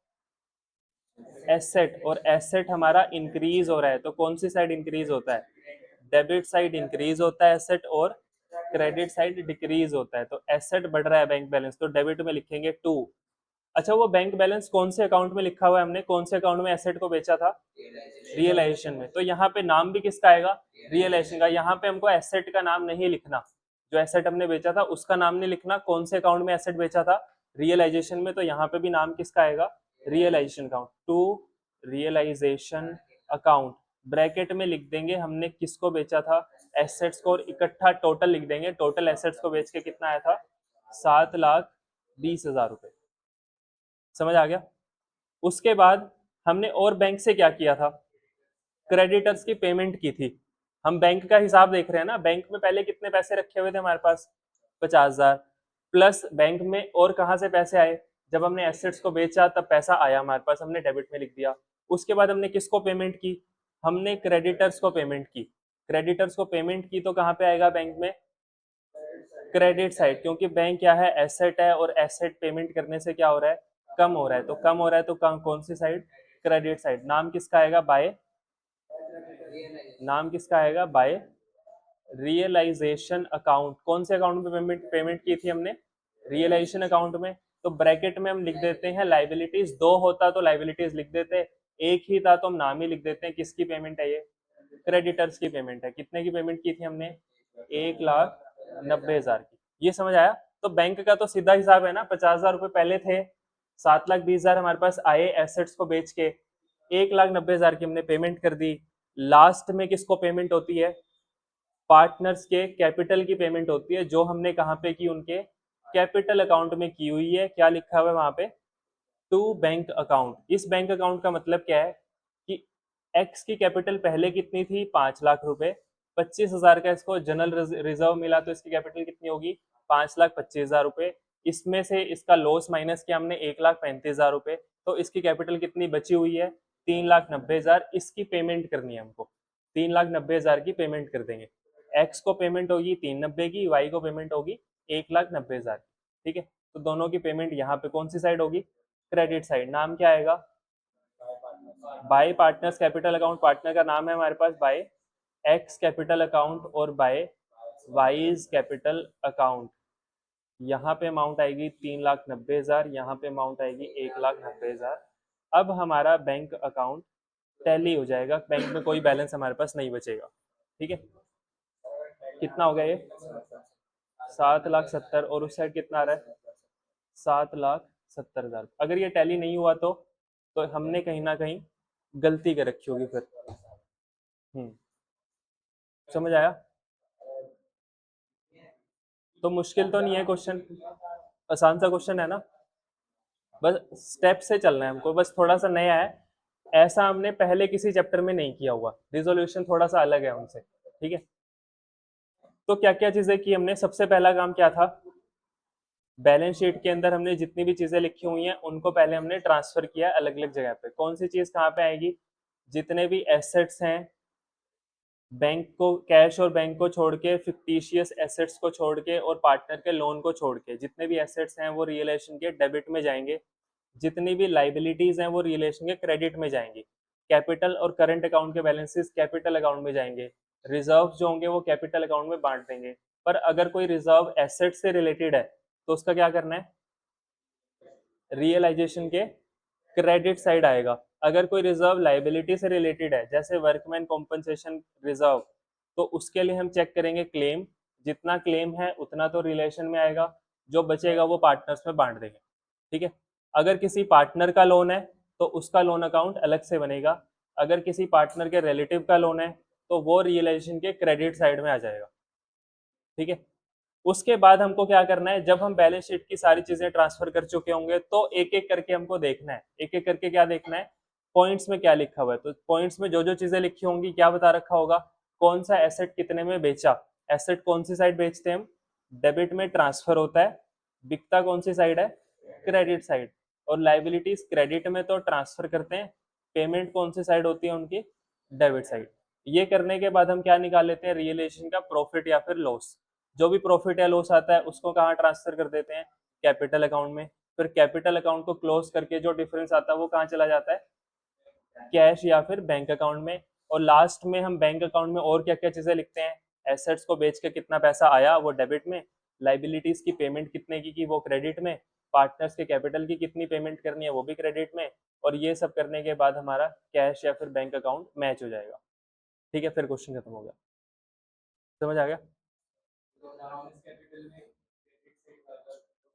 एसेट, और एसेट हमारा इंक्रीज हो रहा है तो कौन सी साइड इंक्रीज होता है, डेबिट साइड इंक्रीज होता है एसेट, और क्रेडिट साइड डिक्रीज होता है। तो एसेट बढ़ रहा है बैंक बैलेंस, तो डेबिट में लिखेंगे 2। अच्छा, वो बैंक बैलेंस कौन से अकाउंट में लिखा हुआ है, हमने कौन से अकाउंट में एसेट को बेचा था, रियलाइजेशन में। तो यहाँ पे नाम भी किसका आएगा, रियलाइजेशन का। यहाँ पे हमको एसेट का नाम नहीं लिखना, जो एसेट हमने बेचा था उसका नाम नहीं लिखना, कौन से अकाउंट में एसेट बेचा था, रियलाइजेशन में। तो यहाँ पे भी नाम किसका आएगा, realisation account, to realisation account. Bracket में लिख देंगे हमने किसको बेचा था, एसेट्स को, और इकट्ठा टोटल लिख देंगे, टोटल एसेट्स को बेच के कितना आया था, 7,20,000 रुपए। समझ आ गया। उसके बाद हमने और बैंक से क्या किया था, क्रेडिटर्स की पेमेंट की थी। हम बैंक का हिसाब देख रहे हैं ना, बैंक में पहले कितने पैसे रखे हुए थे हमारे पास, 50,000, प्लस बैंक में और कहाँ से पैसे आए, जब हमने एसेट्स को बेचा तब पैसा आया हमारे पास, हमने डेबिट में लिख दिया। उसके बाद हमने किसको पेमेंट की, हमने क्रेडिटर्स को पेमेंट की। क्रेडिटर्स को पेमेंट की तो कहाँ पे आएगा, बैंक में, क्रेडिट साइड, क्योंकि बैंक क्या है, एसेट है, और एसेट पेमेंट करने से क्या हो रहा है, कम हो रहा है। तो कम हो रहा है तो कौन सी साइड, क्रेडिट साइड। नाम किसका आएगा, बाय, नाम किसका आएगा, बाय रियलाइजेशन अकाउंट। कौन से अकाउंट में पेमेंट पेमेंट की थी हमने, रियलाइजेशन अकाउंट में। तो ब्रैकेट में हम लिख देते हैं लाइबिलिटीज, दो होता तो लाइबिलिटीज लिख देते, एक ही था तो हम नाम ही लिख देते हैं। किसकी पेमेंट है ये, क्रेडिटर्स की पेमेंट है। कितने की पेमेंट की थी हमने, 1,90,000 की। ये समझ आया। तो बैंक का तो सीधा हिसाब है ना, 50,000 रुपए पहले थे, 7,20,000 हमारे पास आए एसेट्स को बेच के, 1,90,000 की हमने पेमेंट कर दी। लास्ट में किसको पेमेंट होती है, पार्टनर्स के कैपिटल की पेमेंट होती है, जो हमने कहाँ पे की, उनके कैपिटल अकाउंट में की हुई है। क्या लिखा हुआ है वहां पे, टू बैंक अकाउंट। इस बैंक अकाउंट का मतलब क्या है कि एक्स की कैपिटल पहले कितनी थी, 5,00,000 रुपए, 25,000 का इसको जनरल रिजर्व मिला तो इसकी कैपिटल कितनी होगी, 5,25,000 रुपए। इसमें से इसका लॉस माइनस किया हमने, 1,35,000 रुपए, तो इसकी कैपिटल कितनी बची हुई है, 3,90,000। इसकी पेमेंट करनी है हमको, 3,90,000 की पेमेंट कर देंगे। एक्स को पेमेंट होगी 390 की, वाई को पेमेंट होगी 1,90,000। ठीक है, तो दोनों की पेमेंट यहाँ पे कौन सी साइड होगी, क्रेडिट साइड। नाम क्या आएगा, bye partners capital account, partner का नाम है हमारे पास बाय एक्स कैपिटल अकाउंट, और बाय वाइज कैपिटल अकाउंट। यहाँ पे अमाउंट आएगी 3,90,000, यहाँ पे अमाउंट आएगी 1,90,000। अब हमारा बैंक अकाउंट टैली हो जाएगा, बैंक में कोई बैलेंस हमारे पास नहीं बचेगा। ठीक है, कितना हो गया ये, 7,70,000, और उस साइड कितना आ रहा है, 7,70,000। अगर ये टैली नहीं हुआ तो हमने कहीं ना कहीं गलती कर रखी होगी फिर। समझ आया? तो मुश्किल तो नहीं है क्वेश्चन, आसान सा क्वेश्चन है ना, बस स्टेप से चलना है हमको, बस थोड़ा सा नया है, ऐसा हमने पहले किसी चैप्टर में नहीं किया हुआ, रिजोल्यूशन थोड़ा सा अलग है उनसे, ठीक है। तो क्या क्या चीजें की हमने, सबसे पहला काम क्या था, बैलेंस शीट के अंदर हमने जितनी भी चीजें लिखी हुई हैं उनको पहले हमने ट्रांसफर किया अलग अलग जगह पे। कौन सी चीज कहाँ पे आएगी, जितने भी एसेट्स हैं बैंक को, कैश और बैंक को छोड़ के, फिक्टिशियस एसेट्स को छोड़ के और पार्टनर के लोन को छोड़ के, जितने भी एसेट्स हैं वो रियलाइजेशन के डेबिट में जाएंगे, जितनी भी लाइबिलिटीज हैं वो रियलाइजेशन के क्रेडिट में जाएंगी, कैपिटल और करंट अकाउंट के बैलेंसेस कैपिटल अकाउंट में जाएंगे, रिजर्व जो होंगे वो कैपिटल अकाउंट में बांट देंगे। पर अगर कोई रिजर्व एसेट से रिलेटेड है तो उसका क्या करना है, रियलाइजेशन के क्रेडिट साइड आएगा। अगर कोई रिजर्व लाइबिलिटी से रिलेटेड है जैसे वर्कमैन कॉम्पनसेशन रिजर्व, तो उसके लिए हम चेक करेंगे क्लेम, जितना क्लेम है उतना तो रिलेशन में आएगा, जो बचेगा वो पार्टनर्स में बांट देंगे, ठीक है। अगर किसी पार्टनर का लोन है तो उसका लोन अकाउंट अलग से बनेगा, अगर किसी पार्टनर के रिलेटिव का लोन है तो वो रियलाइजेशन के क्रेडिट साइड में आ जाएगा, ठीक है। उसके बाद हमको क्या करना है, जब हम बैलेंस शीट की सारी चीजें ट्रांसफर कर चुके होंगे तो एक एक करके हमको देखना है, एक एक करके क्या देखना है, पॉइंट्स में क्या लिखा हुआ है, तो पॉइंट्स में जो जो चीजें लिखी होंगी क्या बता रखा होगा, कौन सा एसेट कितने में बेचा, एसेट कौन सी साइड बेचते हैं हम, डेबिट में ट्रांसफर होता है, बिकता कौन सी साइड है, क्रेडिट साइड, और लाइबिलिटीज क्रेडिट में तो ट्रांसफर करते हैं, पेमेंट कौन सी साइड होती है उनकी, डेबिट साइड। ये करने के बाद हम क्या निकाल लेते हैं, रियलाइजेशन का प्रॉफिट या फिर लॉस, जो भी प्रॉफिट या लॉस आता है उसको कहाँ ट्रांसफर कर देते हैं, कैपिटल अकाउंट में, फिर कैपिटल अकाउंट को क्लोज करके जो डिफरेंस आता है वो कहाँ चला जाता है, कैश या फिर बैंक अकाउंट में। और लास्ट में हम बैंक अकाउंट में और क्या क्या चीजें लिखते हैं, एसेट्स को बेच के कितना पैसा आया वो डेबिट में, लाइबिलिटीज की पेमेंट कितने की वो क्रेडिट में, पार्टनर्स के कैपिटल की कितनी पेमेंट करनी है वो भी क्रेडिट में, और ये सब करने के बाद हमारा कैश या फिर बैंक अकाउंट मैच हो जाएगा, ठीक है, फिर क्वेश्चन खत्म हो गया। समझ आ गया?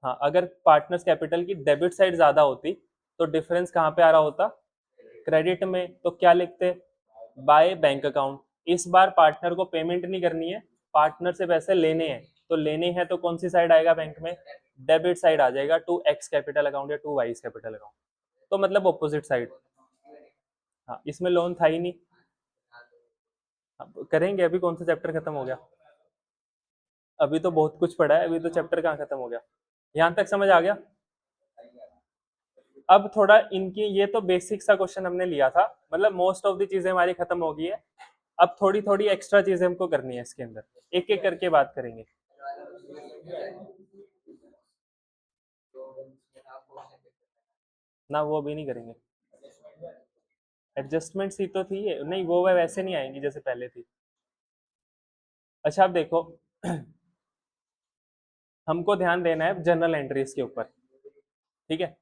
हाँ, अगर पार्टनर्स कैपिटल की डेबिट साइड ज्यादा होती तो डिफरेंस कहाँ पे आ रहा होता, क्रेडिट में, तो क्या लिखते, बाय बैंक अकाउंट। इस बार पार्टनर को पेमेंट नहीं करनी है, पार्टनर से पैसे लेने हैं, तो लेने हैं तो कौन सी साइड आएगा बैंक में, डेबिट साइड आ जाएगा, टू एक्स कैपिटल अकाउंट या टू वाइज कैपिटल अकाउंट, तो मतलब ऑपोजिट साइड। हाँ, इसमें लोन था ही नहीं। अब करेंगे, अभी कौन सा चैप्टर खत्म हो गया, अभी तो बहुत कुछ पढ़ा है, अभी तो चैप्टर कहाँ खत्म हो गया, यहाँ तक समझ आ गया। अब थोड़ा इनकी, ये तो बेसिक सा क्वेश्चन हमने लिया था, मतलब मोस्ट ऑफ द चीजें हमारी खत्म हो गई है, अब थोड़ी थोड़ी एक्स्ट्रा चीजें हमको करनी है इसके अंदर, एक एक करके बात करेंगे। ना वो अभी नहीं करेंगे, एडजस्टमेंट ही तो थी, नहीं वो वैसे नहीं आएंगी जैसे पहले थी। अच्छा अब देखो, हमको ध्यान देना है जर्नल एंट्रीज के ऊपर, ठीक है।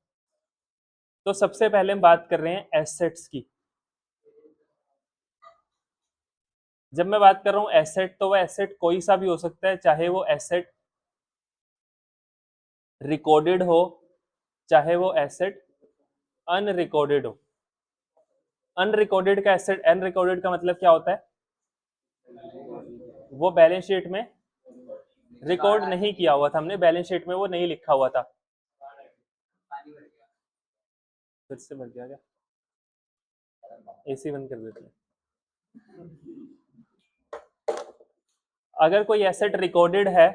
तो सबसे पहले हम बात कर रहे हैं एसेट्स की। जब मैं बात कर रहा हूं एसेट, तो वो एसेट कोई सा भी हो सकता है, चाहे वो एसेट रिकॉर्डेड हो, चाहे वो एसेट अनरिकॉर्डेड हो। अनरिकॉर्डेड का एसेट, अनरिकॉर्डेड का मतलब क्या होता है, वो बैलेंस शीट में रिकॉर्ड नहीं किया हुआ था, हमने बैलेंस शीट में वो नहीं लिखा हुआ था। फिर से भर गया क्या, एसी बंद कर देते हैं। अगर कोई एसेट रिकॉर्डेड है,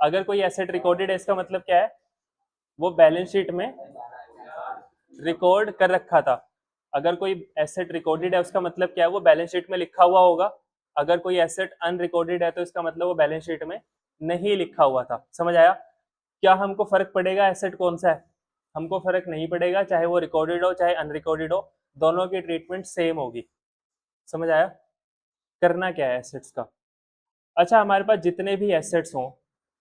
अगर कोई एसेट रिकॉर्डेड है इसका मतलब क्या है, वो बैलेंस शीट में रिकॉर्ड कर रखा था। अगर कोई एसेट रिकॉर्डेड है उसका मतलब क्या है, वो बैलेंस शीट में लिखा हुआ होगा। अगर कोई एसेट अनरिकॉर्डेड है तो इसका मतलब वो बैलेंस शीट में नहीं लिखा हुआ था। समझ आया? क्या हमको फर्क पड़ेगा एसेट कौन सा है, हमको फर्क नहीं पड़ेगा, चाहे वो रिकॉर्डेड हो चाहे अनरिकॉर्डेड हो, दोनों की ट्रीटमेंट सेम होगी। समझ आया? करना क्या है एसेट्स का, अच्छा हमारे पास जितने भी एसेट्स हों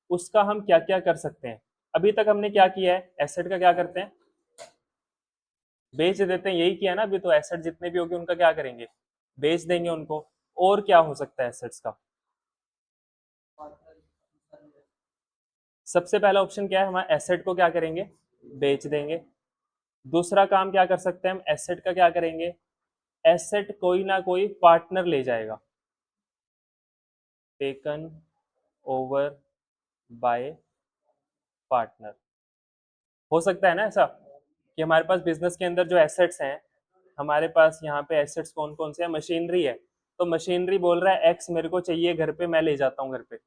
उसका हम क्या क्या कर सकते हैं। अभी तक हमने क्या किया है, एसेट का क्या करते हैं, बेच देते हैं, यही किया ना अभी, तो एसेट जितने भी होंगे उनका क्या करेंगे, बेच देंगे उनको। और क्या हो सकता है एसेट्स का, सबसे पहला ऑप्शन क्या है, हम एसेट को क्या करेंगे, बेच देंगे। दूसरा काम क्या कर सकते हैं हम, एसेट का क्या करेंगे, एसेट कोई ना कोई पार्टनर ले जाएगा, टेकन ओवर बाय पार्टनर। हो सकता है ना ऐसा कि हमारे पास बिजनेस के अंदर जो एसेट्स हैं, हमारे पास यहाँ पे एसेट्स कौन कौन से हैं, मशीनरी है, तो मशीनरी बोल रहा है एक्स मेरे को चाहिए घर पे, मैं ले जाता हूँ घर पे।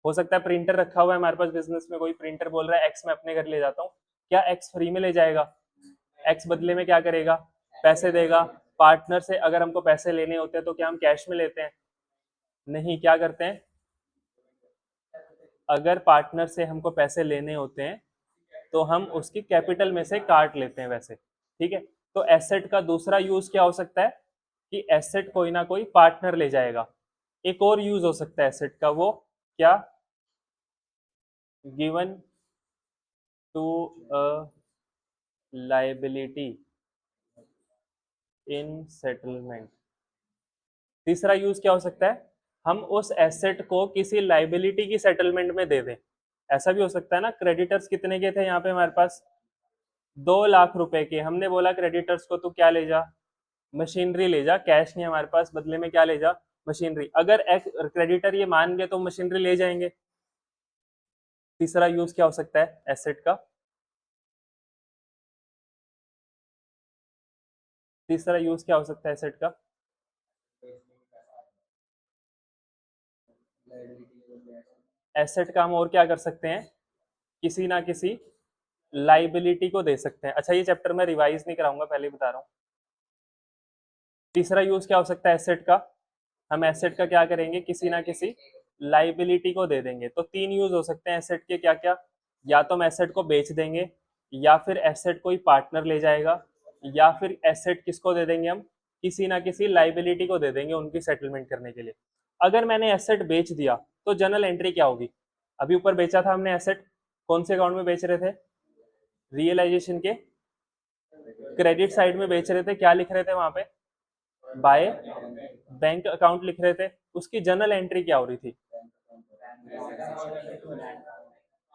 हो सकता है प्रिंटर रखा हुआ है हमारे पास बिजनेस में, कोई प्रिंटर बोल रहा है एक्स मैं अपने घर ले जाता हूँ, क्या एक्स फ्री में ले जाएगा? एक्स बदले में क्या करेगा, पैसे देगा। पार्टनर से अगर हमको पैसे लेने होते हैं तो क्या हम कैश में लेते हैं? नहीं, क्या करते हैं, अगर पार्टनर से हमको पैसे लेने होते हैं तो हम उसकी कैपिटल में से काट लेते हैं वैसे, ठीक है। तो एसेट का दूसरा यूज क्या हो सकता है कि एसेट कोई ना कोई पार्टनर ले जाएगा। एक और यूज हो सकता है एसेट का, वो क्या, given to a liability in settlement. तीसरा यूज क्या हो सकता है, हम उस एसेट को किसी लाइबिलिटी की सेटलमेंट में दे दें। ऐसा भी हो सकता है ना। क्रेडिटर्स कितने के थे यहाँ पे हमारे पास, 2 लाख रुपए के। हमने बोला क्रेडिटर्स को तू क्या ले जा, मशीनरी ले जा, कैश नहीं हमारे पास, बदले में क्या ले जा, मशीनरी। अगर क्रेडिटर ये मान गए तो मशीनरी ले जाएंगे। तीसरा यूज क्या हो सकता है एसेट का, तीसरा यूज क्या हो सकता है एसेट का, एसेट का हम और क्या कर सकते हैं, किसी ना किसी लाइबिलिटी को दे सकते हैं। अच्छा ये चैप्टर में रिवाइज नहीं कराऊंगा, पहले ही बता रहा हूँ। तीसरा यूज क्या हो सकता है एसेट का, हम एसेट का क्या करेंगे, किसी ना किसी लाइबिलिटी को दे देंगे। तो 3 यूज हो सकते हैं एसेट के, क्या क्या, या तो हम एसेट को बेच देंगे, या फिर एसेट कोई पार्टनर ले जाएगा, या फिर एसेट किसको दे देंगे हम, किसी ना किसी लाइबिलिटी को दे देंगे उनकी सेटलमेंट करने के लिए। अगर मैंने एसेट बेच दिया तो जनरल एंट्री क्या होगी, अभी ऊपर बेचा था हमने एसेट, कौन से अकाउंट में बेच रहे थे, रियलाइजेशन के क्रेडिट साइड में बेच रहे थे, क्या लिख रहे थे वहां पे, बाय बैंक अकाउंट लिख रहे थे। उसकी जनरल एंट्री क्या हो रही थी,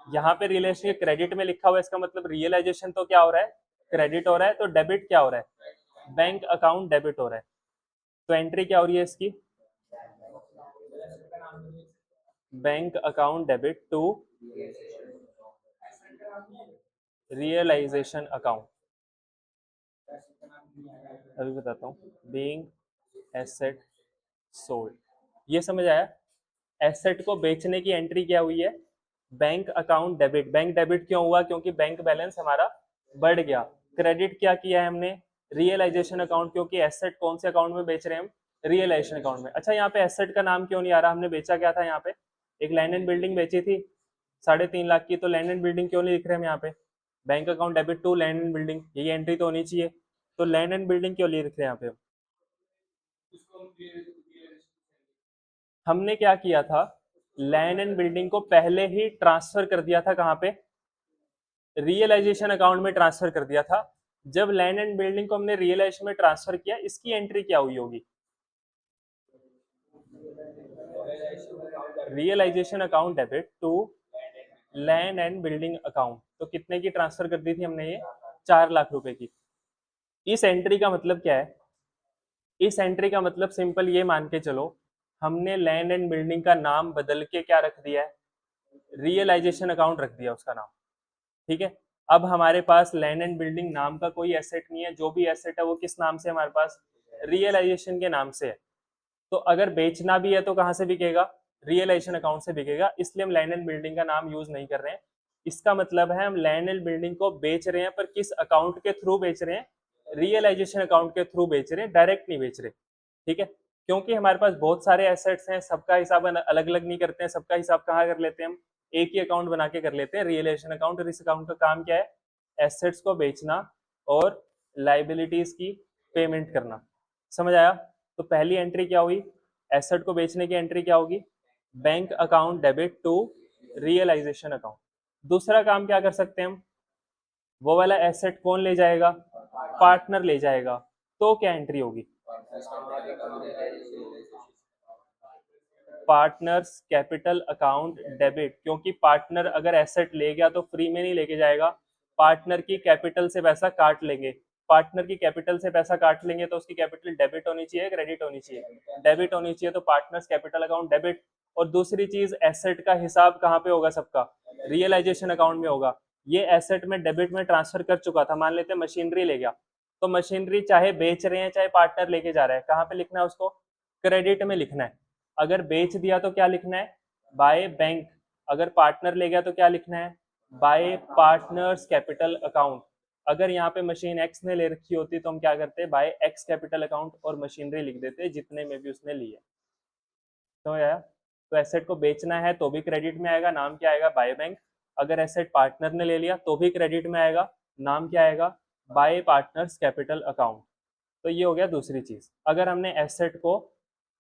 यहाँ पे रियलाइजेशन के क्रेडिट में लिखा हुआ है, इसका मतलब रियलाइजेशन तो क्या हो रहा है, क्रेडिट हो रहा है, तो डेबिट क्या हो रहा है, बैंक अकाउंट डेबिट हो रहा है। तो एंट्री क्या हो रही है इसकी, bank account debit to realisation account. अभी बताता हूँ, बीइंग एसेट सोल्ड, ये समझ आया। एसेट को बेचने की एंट्री क्या हुई है, bank account debit. Bank debit क्यों हुआ, क्योंकि बैंक बैलेंस हमारा बढ़ गया। क्रेडिट क्या किया है हमने, रियलाइजेशन अकाउंट, क्योंकि एसेट कौन से अकाउंट में बेच रहे हैं हम, रियलाइजेशन अकाउंट में। अच्छा यहाँ पे एसेट का नाम क्यों नहीं आ रहा, हमने बेचा क्या था यहाँ पे, एक लैंड एंड बिल्डिंग बेची थी 3.5 लाख की, तो लैंड एंड बिल्डिंग क्यों नहीं लिख रहे हम यहाँ पे, bank account debit to land and building, यही एंट्री तो होनी चाहिए। तो लैंड एंड बिल्डिंग क्यों लिख रहे हैं यहाँ पे, हमने क्या किया था, लैंड एंड बिल्डिंग को पहले ही ट्रांसफर कर दिया था, कहाँ पे, रियलाइजेशन अकाउंट में ट्रांसफर कर दिया था। जब लैंड एंड बिल्डिंग को हमने रियलाइजेशन में ट्रांसफर किया, इसकी एंट्री क्या हुई होगी, realisation account debit to land and building account. तो कितने की ट्रांसफर कर दी थी हमने ये, 4 लाख रुपए की। इस एंट्री का मतलब क्या है, इस एंट्री का मतलब सिंपल ये मान के चलो, हमने लैंड एंड बिल्डिंग का नाम बदल के क्या रख दिया है, रियलाइजेशन अकाउंट रख दिया उसका नाम, ठीक है। अब हमारे पास लैंड एंड बिल्डिंग नाम का कोई एसेट नहीं है, जो भी एसेट है वो किस नाम से हमारे पास, रियलाइजेशन के नाम से है। तो अगर बेचना भी है तो कहाँ से बिकेगा, रियलाइजेशन अकाउंट से बिकेगा, इसलिए हम लैंड एंड बिल्डिंग का नाम यूज नहीं कर रहे हैं। इसका मतलब है हम लैंड एंड बिल्डिंग को बेच रहे हैं, पर किस अकाउंट के थ्रू बेच रहे हैं, रियलाइजेशन अकाउंट के थ्रू बेच रहे हैं, डायरेक्ट नहीं बेच रहे, ठीक है। क्योंकि हमारे पास बहुत सारे एसेट्स हैं, सबका हिसाब अलग अलग नहीं करते हैं, सबका हिसाब कहाँ कर लेते हैं हम, एक ही अकाउंट बना के कर लेते हैं, रियलाइजेशन अकाउंट। और इस अकाउंट का काम क्या है, एसेट्स को बेचना और लाइबिलिटीज की पेमेंट करना। समझ आया। तो पहली एंट्री क्या हुई, एसेट को बेचने की एंट्री क्या होगी, bank account debit to realisation account. दूसरा काम क्या कर सकते हैं हम, वो वाला एसेट कौन ले जाएगा, पार्टनर ले जाएगा, तो क्या एंट्री होगी, पार्टनर्स कैपिटल अकाउंट डेबिट। क्योंकि पार्टनर अगर एसेट ले गया तो फ्री में नहीं लेके जाएगा, पार्टनर की कैपिटल से पैसा काट लेंगे। पार्टनर की कैपिटल से पैसा काट लेंगे तो उसकी कैपिटल डेबिट होनी चाहिए, क्रेडिट होनी चाहिए, डेबिट होनी चाहिए, तो पार्टनर्स कैपिटल अकाउंट डेबिट। और दूसरी चीज, एसेट का हिसाब कहाँ पे होगा सबका, रियलाइजेशन अकाउंट में होगा। ये एसेट में डेबिट में ट्रांसफर कर चुका था, मान लेते हैं मशीनरी ले गया, तो मशीनरी चाहे बेच रहे हैं चाहे पार्टनर लेके जा रहा है, कहाँ पे लिखना है उसको, क्रेडिट में लिखना है। अगर बेच दिया तो क्या लिखना है, बाय बैंक। अगर पार्टनर ले गया तो क्या लिखना है, बाय पार्टनर्स कैपिटल अकाउंट। अगर यहाँ पे मशीन एक्स ने ले रखी होती तो हम क्या करते हैं, बाय एक्स कैपिटल अकाउंट और मशीनरी लिख देते जितने में भी उसने ली है। तो आया, तो एसेट को बेचना है तो भी क्रेडिट में आएगा, नाम क्या आएगा, बाय बैंक। अगर एसेट पार्टनर ने ले लिया तो भी क्रेडिट में आएगा, नाम क्या आएगा, बाय पार्टनर्स कैपिटल अकाउंट। तो ये हो गया दूसरी चीज। अगर हमने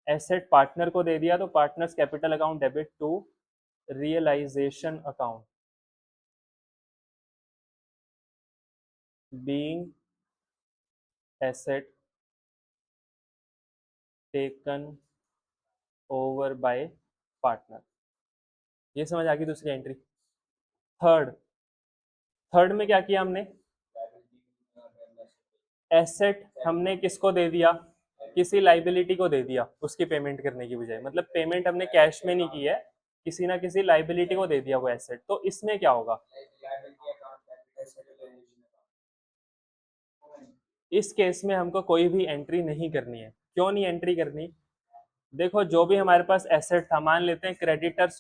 एसेट पार्टनर को दे दिया तो partners capital account debit to realisation account being asset taken over by partner. ये समझ आ गई दूसरी एंट्री। थर्ड थर्ड में क्या किया हमने, एसेट हमने किसको दे दिया, किसी लाइबिलिटी को दे दिया उसकी पेमेंट करने की बजाय, मतलब पेमेंट हमने कैश में नहीं की है, किसी ना किसी लाइबिलिटी को दे दिया वो एसेट। तो इसमें क्या होगा, इस केस में हमको कोई भी एंट्री नहीं करनी है। क्यों नहीं एंट्री करनी, देखो जो भी हमारे पास एसेट था, मान लेते हैं क्रेडिटर्स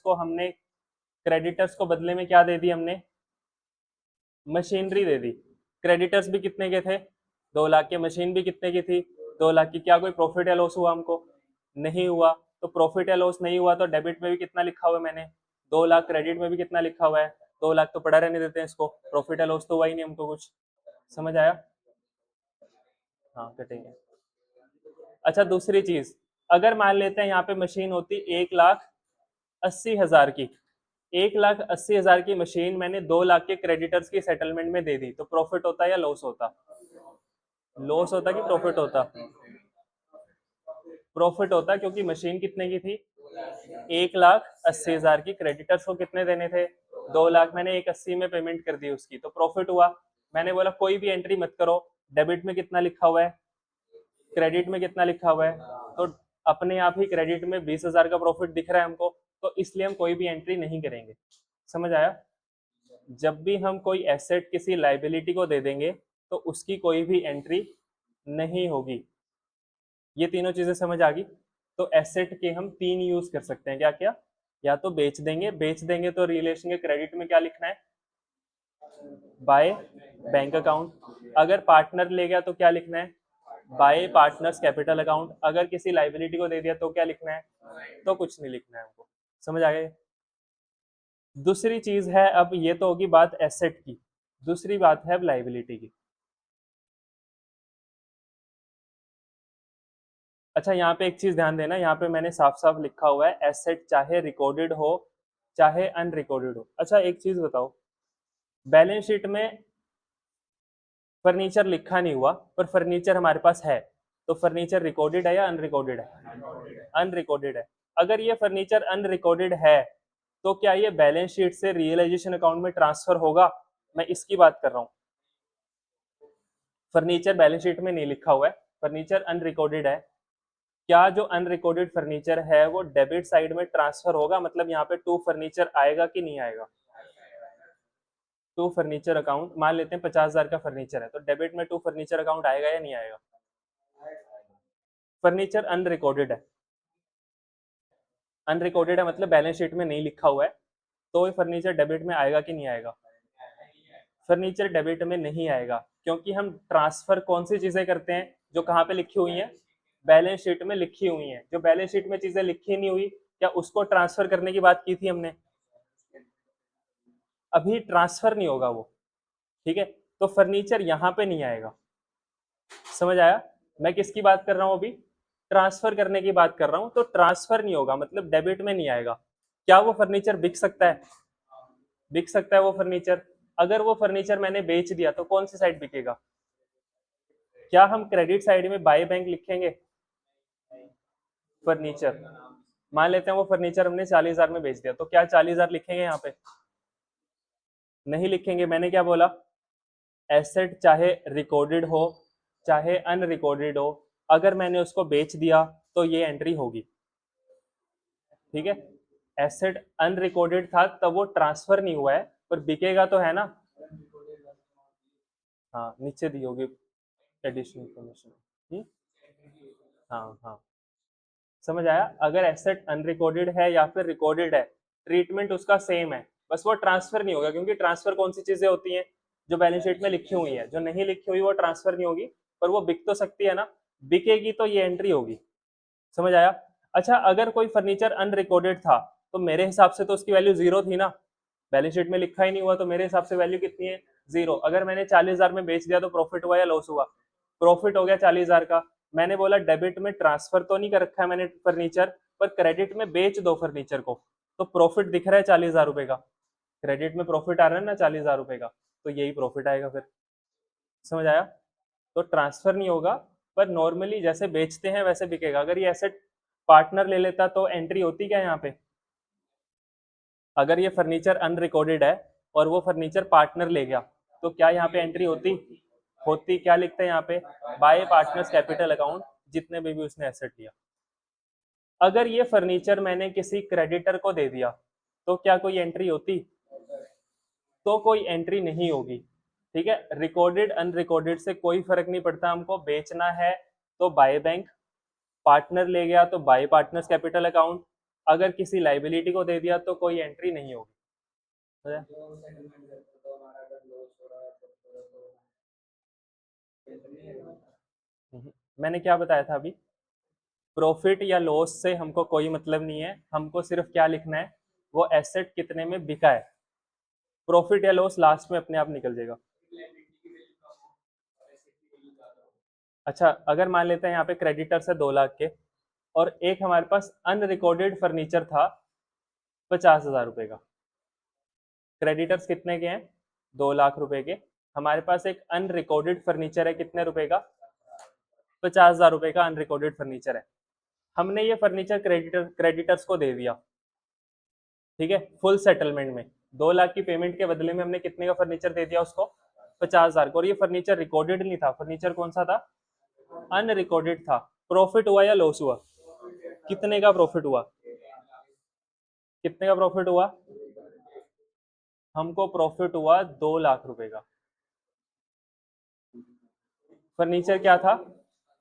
को बदले में क्या दे दी हमने, मशीनरी दे दी। क्रेडिटर्स भी कितने के थे, 2 लाख के, मशीन भी कितने की थी, 2 लाख की। क्या कोई प्रॉफिट या लॉस हुआ हमको, नहीं हुआ। तो प्रॉफिट या लॉस नहीं हुआ तो डेबिट में भी कितना लिखा हुआ है मैंने, 2 लाख, क्रेडिट में भी कितना लिखा हुआ है, 2 लाख। तो पड़ा रहने देते हैं इसको, प्रॉफिट या लॉस तो हुआ ही नहीं हमको कुछ। समझ आया, हाँ कटेंगे। अच्छा दूसरी चीज, अगर मान लेते हैं यहाँ पे मशीन होती 1,80,000 की, 1,80,000 की मशीन मैंने 2 लाख के क्रेडिटर्स की सेटलमेंट में दे दी, तो प्रॉफिट होता या लॉस होता, लॉस होता कि प्रॉफिट होता, प्रॉफिट होता, क्योंकि मशीन कितने की थी, 1,80,000 की। क्रेडिटर्स को कितने देने थे, 2 लाख, मैंने 1,80 में पेमेंट कर दी उसकी, तो प्रॉफिट हुआ। मैंने बोला कोई भी एंट्री मत करो, डेबिट में कितना लिखा हुआ है, क्रेडिट में कितना लिखा हुआ है, तो अपने आप ही क्रेडिट में 20,000 का प्रॉफिट दिख रहा है हमको, तो इसलिए हम कोई भी एंट्री नहीं करेंगे। समझ आया, जब भी हम कोई एसेट किसी लाइबिलिटी को दे देंगे तो उसकी कोई भी एंट्री नहीं होगी। ये तीनों चीजें समझ आ गई। तो एसेट के हम 3 यूज कर सकते हैं, क्या क्या, या तो बेच देंगे तो रिलेशन के क्रेडिट में क्या लिखना है, बाय बैंक अकाउंट। अगर पार्टनर ले गया तो क्या लिखना है, बाय पार्टनर्स कैपिटल अकाउंट। अगर किसी लाइबिलिटी को दे दिया तो क्या लिखना है, तो कुछ नहीं लिखना है हमको। समझ आ गए। दूसरी चीज है, अब ये तो होगी बात एसेट की, दूसरी बात है अब लाइबिलिटी की। अच्छा यहाँ पे एक चीज ध्यान देना, यहाँ पे मैंने साफ साफ लिखा हुआ है एसेट चाहे रिकॉर्डेड हो चाहे अनरिकॉर्डेड हो। अच्छा एक चीज बताओ, बैलेंस शीट में फर्नीचर लिखा नहीं हुआ पर फर्नीचर हमारे पास है, तो फर्नीचर रिकॉर्डेड है या अनरिकॉर्डेड है, अनरिकॉर्डेड है। अगर ये फर्नीचर अनरिकॉर्डेड है तो क्या ये बैलेंस शीट से रियलाइजेशन अकाउंट में ट्रांसफर होगा, मैं इसकी बात कर रहा हूँ। फर्नीचर बैलेंस शीट में नहीं लिखा हुआ है, फर्नीचर अनरिकॉर्डेड है, क्या जो अनरिकॉर्डेड फर्नीचर है वो डेबिट साइड में ट्रांसफर होगा, मतलब यहाँ पे टू फर्नीचर आएगा कि नहीं आएगा, टू फर्नीचर अकाउंट। मान लेते हैं 50,000 का फर्नीचर है तो डेबिट में टू फर्नीचर अकाउंट आएगा या नहीं आएगा, फर्नीचर अनरिकॉर्डेड है, अनरिकॉर्डेड है मतलब बैलेंस शीट में नहीं लिखा हुआ है, तो ये फर्नीचर डेबिट में आएगा कि नहीं आएगा, फर्नीचर डेबिट में नहीं आएगा, क्योंकि हम ट्रांसफर कौन सी चीजें करते हैं जो कहाँ पे लिखी हुई हैं, बैलेंस शीट में लिखी हुई हैं। जो बैलेंस शीट में चीजें लिखी नहीं हुई, क्या उसको ट्रांसफर करने की बात की थी हमने, अभी ट्रांसफर नहीं होगा वो, ठीक है। तो फर्नीचर यहाँ पे नहीं आएगा। समझ आया, मैं किसकी बात कर रहा हूँ अभी, ट्रांसफर करने की बात कर रहा हूँ, तो ट्रांसफर नहीं होगा मतलब डेबिट में नहीं आएगा। क्या वो फर्नीचर बिक सकता है, बिक सकता है वो फर्नीचर। अगर वो फर्नीचर मैंने बेच दिया तो कौन सी साइड बिकेगा, क्या हम क्रेडिट साइड में बाय बैंक लिखेंगे, फर्नीचर, मान लेते हैं वो फर्नीचर हमने 40,000 में बेच दिया, तो क्या 40,000 लिखेंगे यहाँ पे, नहीं लिखेंगे। मैंने क्या बोला, एसेट चाहे रिकॉर्डेड हो चाहे अनरिकॉर्डेड हो, अगर मैंने उसको बेच दिया तो ये एंट्री होगी। ठीक है, एसेट अनरिकॉर्डेड था तब वो ट्रांसफर नहीं हुआ है, पर बिकेगा तो है ना। हाँ, नीचे दी होगी एडिशनल इन्फॉर्मेशन। हाँ हाँ, समझ आया। अगर एसेट अनरिकॉर्डेड है या फिर रिकॉर्डेड है, ट्रीटमेंट उसका सेम है, बस वो ट्रांसफर नहीं होगा, क्योंकि ट्रांसफर कौन सी चीजें होती हैं, जो बैलेंस शीट में लिखी हुई है, जो नहीं लिखी हुई वो ट्रांसफर नहीं होगी, पर वो बिक तो सकती है ना, बिकेगी तो ये एंट्री होगी। समझ आया। अच्छा, अगर कोई फर्नीचर अनरिकॉर्डेड था तो मेरे हिसाब से तो उसकी वैल्यू जीरो थी ना, बैलेंस शीट में लिखा ही नहीं हुआ, तो मेरे हिसाब से वैल्यू कितनी है, जीरो। अगर मैंने 40,000 में बेच दिया तो प्रॉफिट हुआ या लॉस हुआ, प्रॉफिट हो गया 40,000 का। मैंने बोला डेबिट में ट्रांसफर तो नहीं कर रखा है मैंने फर्नीचर, पर क्रेडिट में बेच दो फर्नीचर को, तो प्रॉफिट दिख रहा है 40,000 रुपए का, क्रेडिट में प्रॉफिट आ रहा है ना 40,000 रुपए का, तो यही प्रॉफिट आएगा फिर। समझ आया। तो ट्रांसफर नहीं होगा, पर नॉर्मली जैसे बेचते हैं वैसे बिकेगा। अगर ये एसेट पार्टनर ले लेता तो एंट्री होती क्या यहाँ पे, अगर ये फर्नीचर अनरिकॉर्डेड है और वो फर्नीचर पार्टनर ले गया, तो क्या यहाँ पे एंट्री होती, होती। क्या लिखते हैं यहाँ पे, बाय पार्टनर्स कैपिटल अकाउंट, जितने भी उसने एसेट लिया। अगर ये फर्नीचर मैंने किसी क्रेडिटर को दे दिया तो क्या कोई एंट्री होती, तो कोई एंट्री नहीं होगी। ठीक है, रिकॉर्डेड अनरिकॉर्डेड से कोई फर्क नहीं पड़ता, हमको बेचना है तो बाय बैंक, पार्टनर ले गया तो बाय पार्टनर्स कैपिटल अकाउंट, अगर किसी लाइबिलिटी को दे दिया तो कोई एंट्री नहीं होगी। मैंने क्या बताया था अभी, प्रॉफिट या लॉस से हमको कोई मतलब नहीं है, हमको सिर्फ क्या लिखना है, वो एसेट कितने में बिका है। प्रॉफिट या लॉस लास्ट में अपने आप निकल जाएगा। अच्छा, अगर मान लेते हैं यहाँ पे क्रेडिटर्स है 2 लाख के, और एक हमारे पास अनरिकॉर्डेड फर्नीचर था 50,000 रुपए का। क्रेडिटर्स कितने के हैं, 2 लाख रुपए के। हमारे पास एक अनरिकॉर्डेड फर्नीचर है कितने रुपए का, 50,000 रुपए का अनरिकॉर्डेड फर्नीचर है। हमने ये फर्नीचर क्रेडिटर्स को दे दिया, ठीक है, फुल सेटलमेंट में। 2 लाख की पेमेंट के बदले में हमने कितने का फर्नीचर दे दिया उसको, 50,000 को। और ये फर्नीचर रिकॉर्डेड नहीं था, फर्नीचर कौन सा था, अनरिकॉर्डेड था। प्रॉफिट हुआ या लॉस हुआ, कितने का प्रॉफिट हुआ, कितने का प्रॉफिट हुआ, हमको प्रॉफिट हुआ 2 लाख रुपए का। फर्नीचर क्या था,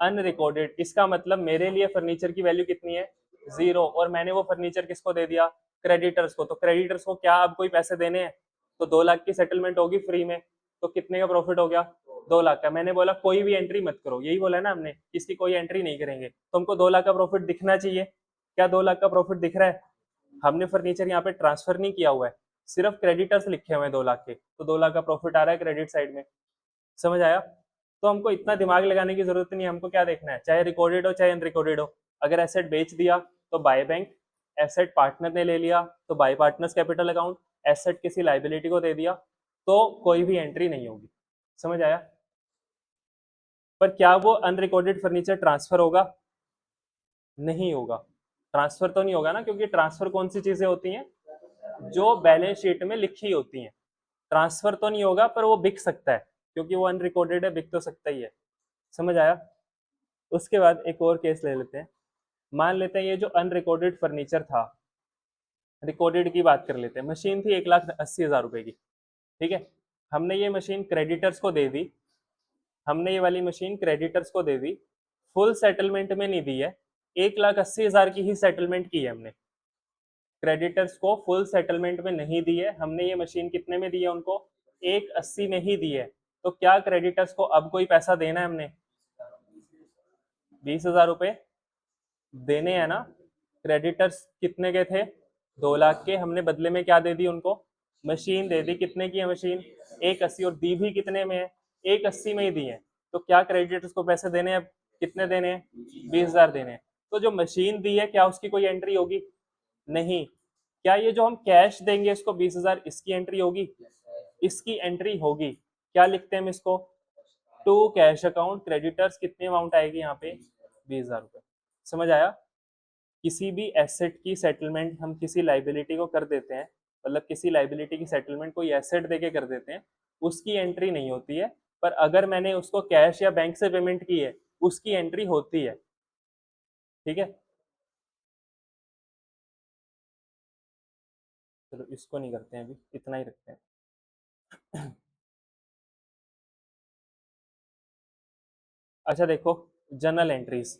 अनरिकॉर्डेड, इसका मतलब मेरे लिए फर्नीचर की वैल्यू कितनी है, जीरो। और मैंने वो फर्नीचर किसको दे दिया, क्रेडिटर्स को। तो क्रेडिटर्स को क्या अब कोई पैसे देने हैं, तो 2 लाख की सेटलमेंट होगी फ्री में, तो कितने का प्रॉफिट हो गया, 2 लाख का। मैंने बोला कोई भी एंट्री मत करो, यही बोला ना हमने, इसकी कोई एंट्री नहीं करेंगे, तो हमको 2 लाख का प्रॉफिट दिखना चाहिए। क्या 2 लाख का प्रॉफिट दिख रहा है, हमने फर्नीचर यहाँ पे ट्रांसफर नहीं किया हुआ है, सिर्फ क्रेडिटर्स लिखे हुए हैं 2 लाख के, तो 2 लाख का प्रॉफिट आ रहा है क्रेडिट साइड में। समझ आया। तो हमको इतना दिमाग लगाने की जरूरत नहीं है, हमको क्या देखना है, चाहे रिकॉर्डेड हो चाहे अनरिकॉर्डेड हो। अगर एसेट बेच दिया तो बाय बैंक, एसेट पार्टनर ने ले लिया तो bye partners capital account, asset किसी लाइबिलिटी को दे दिया तो कोई भी एंट्री नहीं होगी। समझ आया। पर क्या वो अनरिकॉर्डेड फर्नीचर ट्रांसफर होगा, नहीं होगा। ट्रांसफर तो नहीं होगा ना, क्योंकि ट्रांसफर कौन सी चीजें होती हैं, जो बैलेंस शीट में लिखी होती हैं। ट्रांसफर तो नहीं होगा, पर वो बिक सकता है, क्योंकि वो अनरिकॉर्डेड है, बिक तो सकता ही है। समझ आया। उसके बाद एक और केस ले लेते हैं। मान लेते हैं ये जो अनरिकॉर्डेड फर्नीचर था, रिकॉर्डेड की बात कर लेते हैं। मशीन थी 1,80,000 रुपए की, ठीक है। हमने ये मशीन क्रेडिटर्स को दे दी, हमने ये वाली मशीन क्रेडिटर्स को दे दी, फुल सेटलमेंट में नहीं दी है, 1,80,000 की ही सेटलमेंट की है हमने। क्रेडिटर्स को फुल सेटलमेंट में नहीं दी है हमने, ये मशीन कितने में दी है उनको, 1,80 में ही दी है। तो क्या क्रेडिटर्स को अब कोई पैसा देना है हमने, 20,000 रुपए देने हैं ना। क्रेडिटर्स कितने के थे, 2 लाख के, हमने बदले में क्या दे दी उनको, मशीन दे दी। कितने की है मशीन, 1,80, और दी भी कितने में है, 1,80 में ही दी है। तो क्या क्रेडिटर्स को पैसे देने हैं, कितने देने हैं, 20,000 देने हैं। तो जो मशीन दी है क्या उसकी कोई एंट्री होगी, नहीं। क्या ये जो हम कैश देंगे इसको 20,000, इसकी एंट्री होगी, इसकी एंट्री होगी। क्या लिखते हैं हम इसको, टू कैश अकाउंट क्रेडिटर्स, कितनी अमाउंट आएगी यहाँ पे, 20,000 रुपए। समझ आया। किसी भी एसेट की सेटलमेंट हम किसी लाइबिलिटी को कर देते हैं, मतलब किसी लाइबिलिटी की सेटलमेंट कोई एसेट देके कर देते हैं, उसकी एंट्री नहीं होती है, पर अगर मैंने उसको कैश या बैंक से पेमेंट की है उसकी एंट्री होती है। ठीक है, चलो इसको नहीं करते हैं, अभी इतना ही रखते हैं। अच्छा देखो, जर्नल एंट्रीज,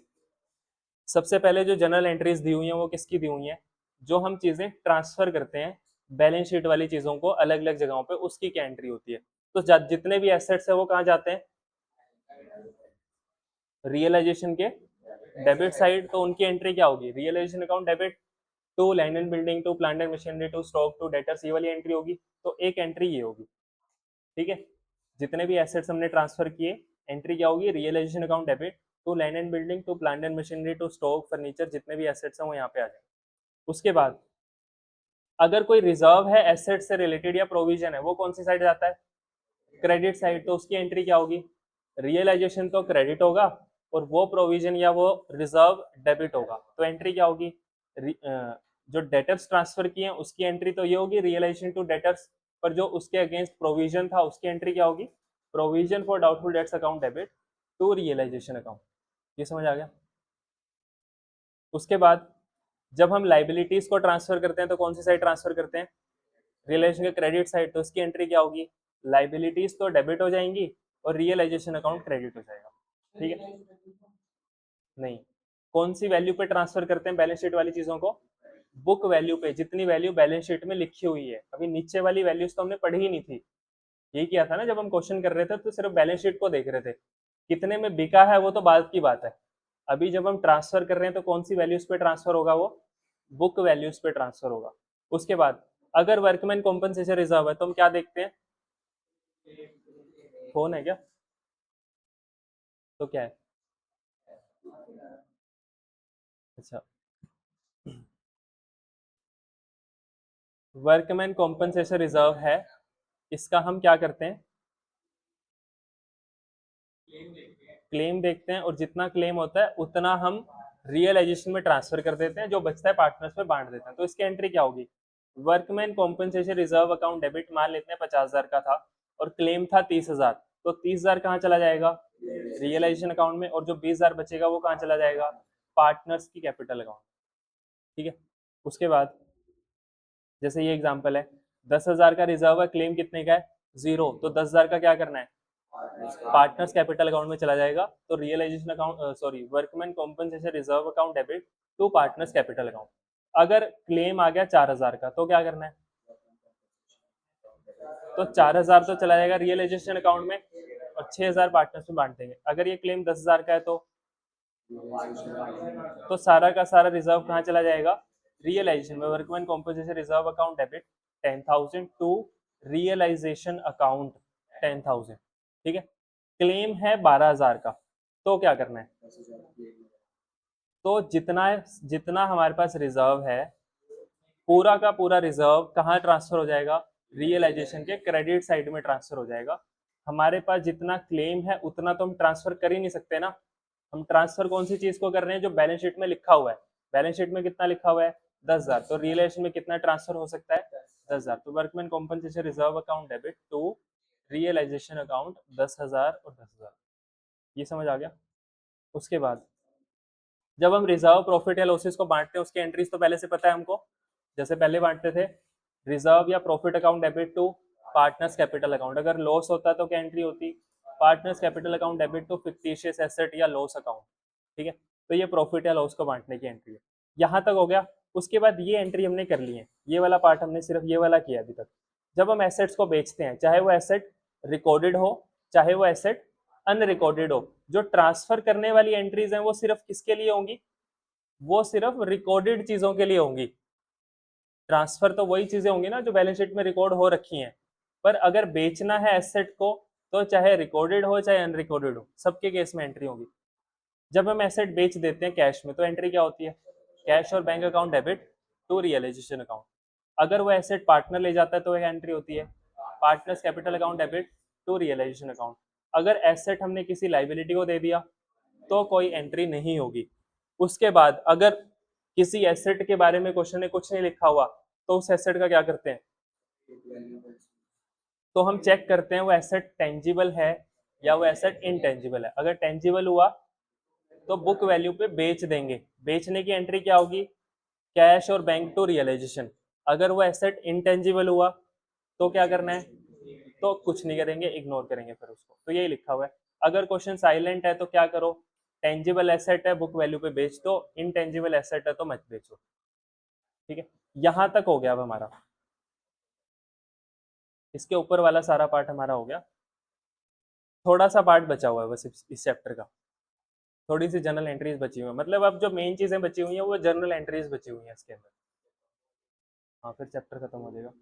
सबसे पहले जो जर्नल एंट्रीज दी हुई हैं वो किसकी दी हुई हैं? जो हम चीजें ट्रांसफर करते हैं बैलेंस शीट वाली चीजों को अलग अलग जगहों पे, उसकी क्या एंट्री होती है? तो जितने भी एसेट्स है वो कहाँ जाते हैं? रियलाइजेशन के डेबिट साइड, तो उनकी एंट्री क्या होगी? Realisation account debit to land and building, to plant and machinery, to stock, to debtors, ये वाली एंट्री होगी। तो एक एंट्री ये होगी। ठीक है, जितने भी एसेट्स हमने ट्रांसफर किए, एंट्री क्या होगी? Realisation account debit to land and building, to plant and machinery, to stock, furniture, जितने भी एसेट्स हैं वो यहाँ पे आ जाए। उसके बाद अगर कोई रिजर्व है एसेट से रिलेटेड या प्रोविजन है, वो कौन सी साइड जाता है? Credit side. तो उसकी एंट्री क्या होगी? रियलाइजेशन तो क्रेडिट होगा और वो प्रोविजन या वो रिजर्व डेबिट होगा। तो एंट्री क्या होगी? जो डेटर्स ट्रांसफर किए हैं उसकी एंट्री तो ये होगी रियलाइजेशन टू डेटर्स, पर जो उसके अगेंस्ट प्रोविजन था उसकी एंट्री क्या होगी? Provision for doubtful debts account debit to realisation account. ये समझ आ गया? उसके बाद जब हम लाइबिलिटीज को ट्रांसफर करते हैं तो कौन सी साइड ट्रांसफर करते हैं? रियलाइजेशन के क्रेडिट साइड। तो इसकी एंट्री क्या होगी? लाइबिलिटीज तो डेबिट हो जाएंगी और रियलाइजेशन अकाउंट क्रेडिट हो जाएगा। ठीक है, नहीं, कौन सी वैल्यू पे ट्रांसफर करते हैं बैलेंस शीट वाली चीजों को? बुक वैल्यू पे, जितनी वैल्यू बैलेंस शीट में लिखी हुई है। अभी नीचे वाली वैल्यूज तो हमने पढ़ी ही नहीं थी, यही किया था ना जब हम क्वेश्चन कर रहे थे, तो सिर्फ बैलेंस शीट को देख रहे थे, कितने में बिका है वो तो बाद की बात है। अभी जब हम ट्रांसफर कर रहे हैं तो कौन सी वैल्यूज पे ट्रांसफर होगा? वो बुक वैल्यूज पे ट्रांसफर होगा। उसके बाद अगर वर्कमैन कॉम्पनसेशन रिजर्व है तो हम क्या देखते हैं? फोन है क्या? तो क्या है? अच्छा, वर्कमैन कॉम्पनसेशन रिजर्व है, इसका हम क्या करते हैं? क्लेम देखते हैं और जितना क्लेम होता है उतना हम रियलाइजेशन में ट्रांसफर कर देते हैं, जो बचता है पार्टनर्स में बांट देते हैं। तो इसकी एंट्री क्या होगी? Workman compensation reserve account debit, मान लेते हैं 50,000 का था और क्लेम था 30,000, तो 30,000 कहाँ चला जाएगा? रियलाइजेशन अकाउंट में, और जो 20,000 बचेगा वो कहाँ चला जाएगा? पार्टनर्स की कैपिटल अकाउंट। ठीक है, उसके बाद जैसे ये एग्जांपल है, 10,000 का रिजर्व है, क्लेम कितने का है? 0, तो 10,000 का क्या करना है? पार्टनर्स कैपिटल अकाउंट में चला जाएगा। तो realisation account, sorry, workman compensation reserve account debit to partners capital account. अगर क्लेम आ गया 4,000 का तो क्या करना है? तो 4,000 तो चला जाएगा रियलाइजेशन अकाउंट में और 6,000 पार्टनर्स में बांट देंगे। अगर ये क्लेम 10,000 का है तो सारा का सारा रिजर्व कहाँ चला जाएगा? रियलाइजेशन में। Workman compensation reserve account debit 10,000 to realisation account 10,000। ठीक है, क्लेम है 12,000 का, तो क्या करना है? तो जितना जितना हमारे पास रिजर्व है, पूरा का पूरा रिजर्व कहाँ ट्रांसफर हो जाएगा? रियलाइजेशन के क्रेडिट साइड में ट्रांसफर हो जाएगा। हमारे पास जितना क्लेम है उतना तो हम ट्रांसफर कर ही नहीं सकते ना। हम ट्रांसफर कौन सी चीज को कर रहे हैं? जो बैलेंस शीट में लिखा हुआ है। बैलेंस शीट में कितना लिखा हुआ है? 10,000, तो रियलाइजेशन में कितना ट्रांसफर हो सकता है? 10,000। तो workman compensation reserve account debit to realisation account 10,000 और 10,000। ये समझ आ गया? उसके बाद जब हम रिजर्व प्रॉफिट या लॉसेस को बांटते हैं उसकी एंट्रीज तो पहले से पता है हमको। जैसे पहले बांटते थे, रिजर्व या profit account debit to partners capital account. अगर लॉस होता तो क्या एंट्री होती? Partners capital account debit to fictitious asset या लॉस अकाउंट। ठीक है, तो ये प्रॉफिट या लॉस को बांटने की एंट्री है। यहाँ तक हो गया। उसके बाद ये एंट्री हमने कर ली है, ये वाला पार्ट हमने सिर्फ ये वाला किया अभी तक। जब हम एसेट्स को बेचते हैं, चाहे वो एसेट रिकॉर्डेड हो चाहे वो एसेट अनरिकॉर्डेड हो, जो ट्रांसफर करने वाली एंट्रीज हैं वो सिर्फ किसके लिए होंगी? वो सिर्फ रिकॉर्डेड चीजों के लिए होंगी। ट्रांसफर तो वही चीजें होंगी ना जो बैलेंस शीट में रिकॉर्ड हो रखी हैं। पर अगर बेचना है एसेट को, तो चाहे रिकॉर्डेड हो चाहे अनरिकॉर्डेड हो, सबके केस में एंट्री होगी। जब हम एसेट बेच देते हैं कैश में तो एंट्री क्या होती है? कैश और bank account debit to realisation account. अगर वो एसेट पार्टनर ले जाता है तो एक एंट्री होती है partners capital account debit to realisation account. अगर एसेट हमने किसी लाइबिलिटी को दे दिया तो कोई एंट्री नहीं होगी। उसके बाद अगर किसी एसेट के बारे में क्वेश्चन में कुछ नहीं लिखा हुआ तो उस एसेट का क्या करते हैं? तो हम चेक करते हैं वो एसेट टेंजिबल है या वो एसेट इनटेंजिबल है। अगर टेंजिबल हुआ तो बुक वैल्यू पे बेच देंगे। बेचने की एंट्री क्या होगी? कैश और बैंक टू रियलाइजेशन। अगर वो एसेट इनटेंजिबल हुआ तो क्या करना है? तो कुछ नहीं करेंगे, इग्नोर करेंगे फिर उसको। तो यही लिखा हुआ है। अगर क्वेश्चन साइलेंट है तो क्या करो? टेंजिबल एसेट है बुक वैल्यू पे बेच दो, इनटेंजिबल एसेट है तो मत बेचो। ठीक है, यहां तक हो गया अब हमारा। इसके ऊपर वाला सारा पार्ट हमारा हो गया। थोड़ा सा पार्ट बचा हुआ है बस इस चैप्टर का। थोड़ी सी जर्नल एंट्रीज बची हुई है, मतलब अब जो मेन चीजें बची हुई हैं वो जर्नल एंट्रीज बची हुई हैं इसके अंदर। हाँ, फिर चैप्टर खत्म हो जाएगा।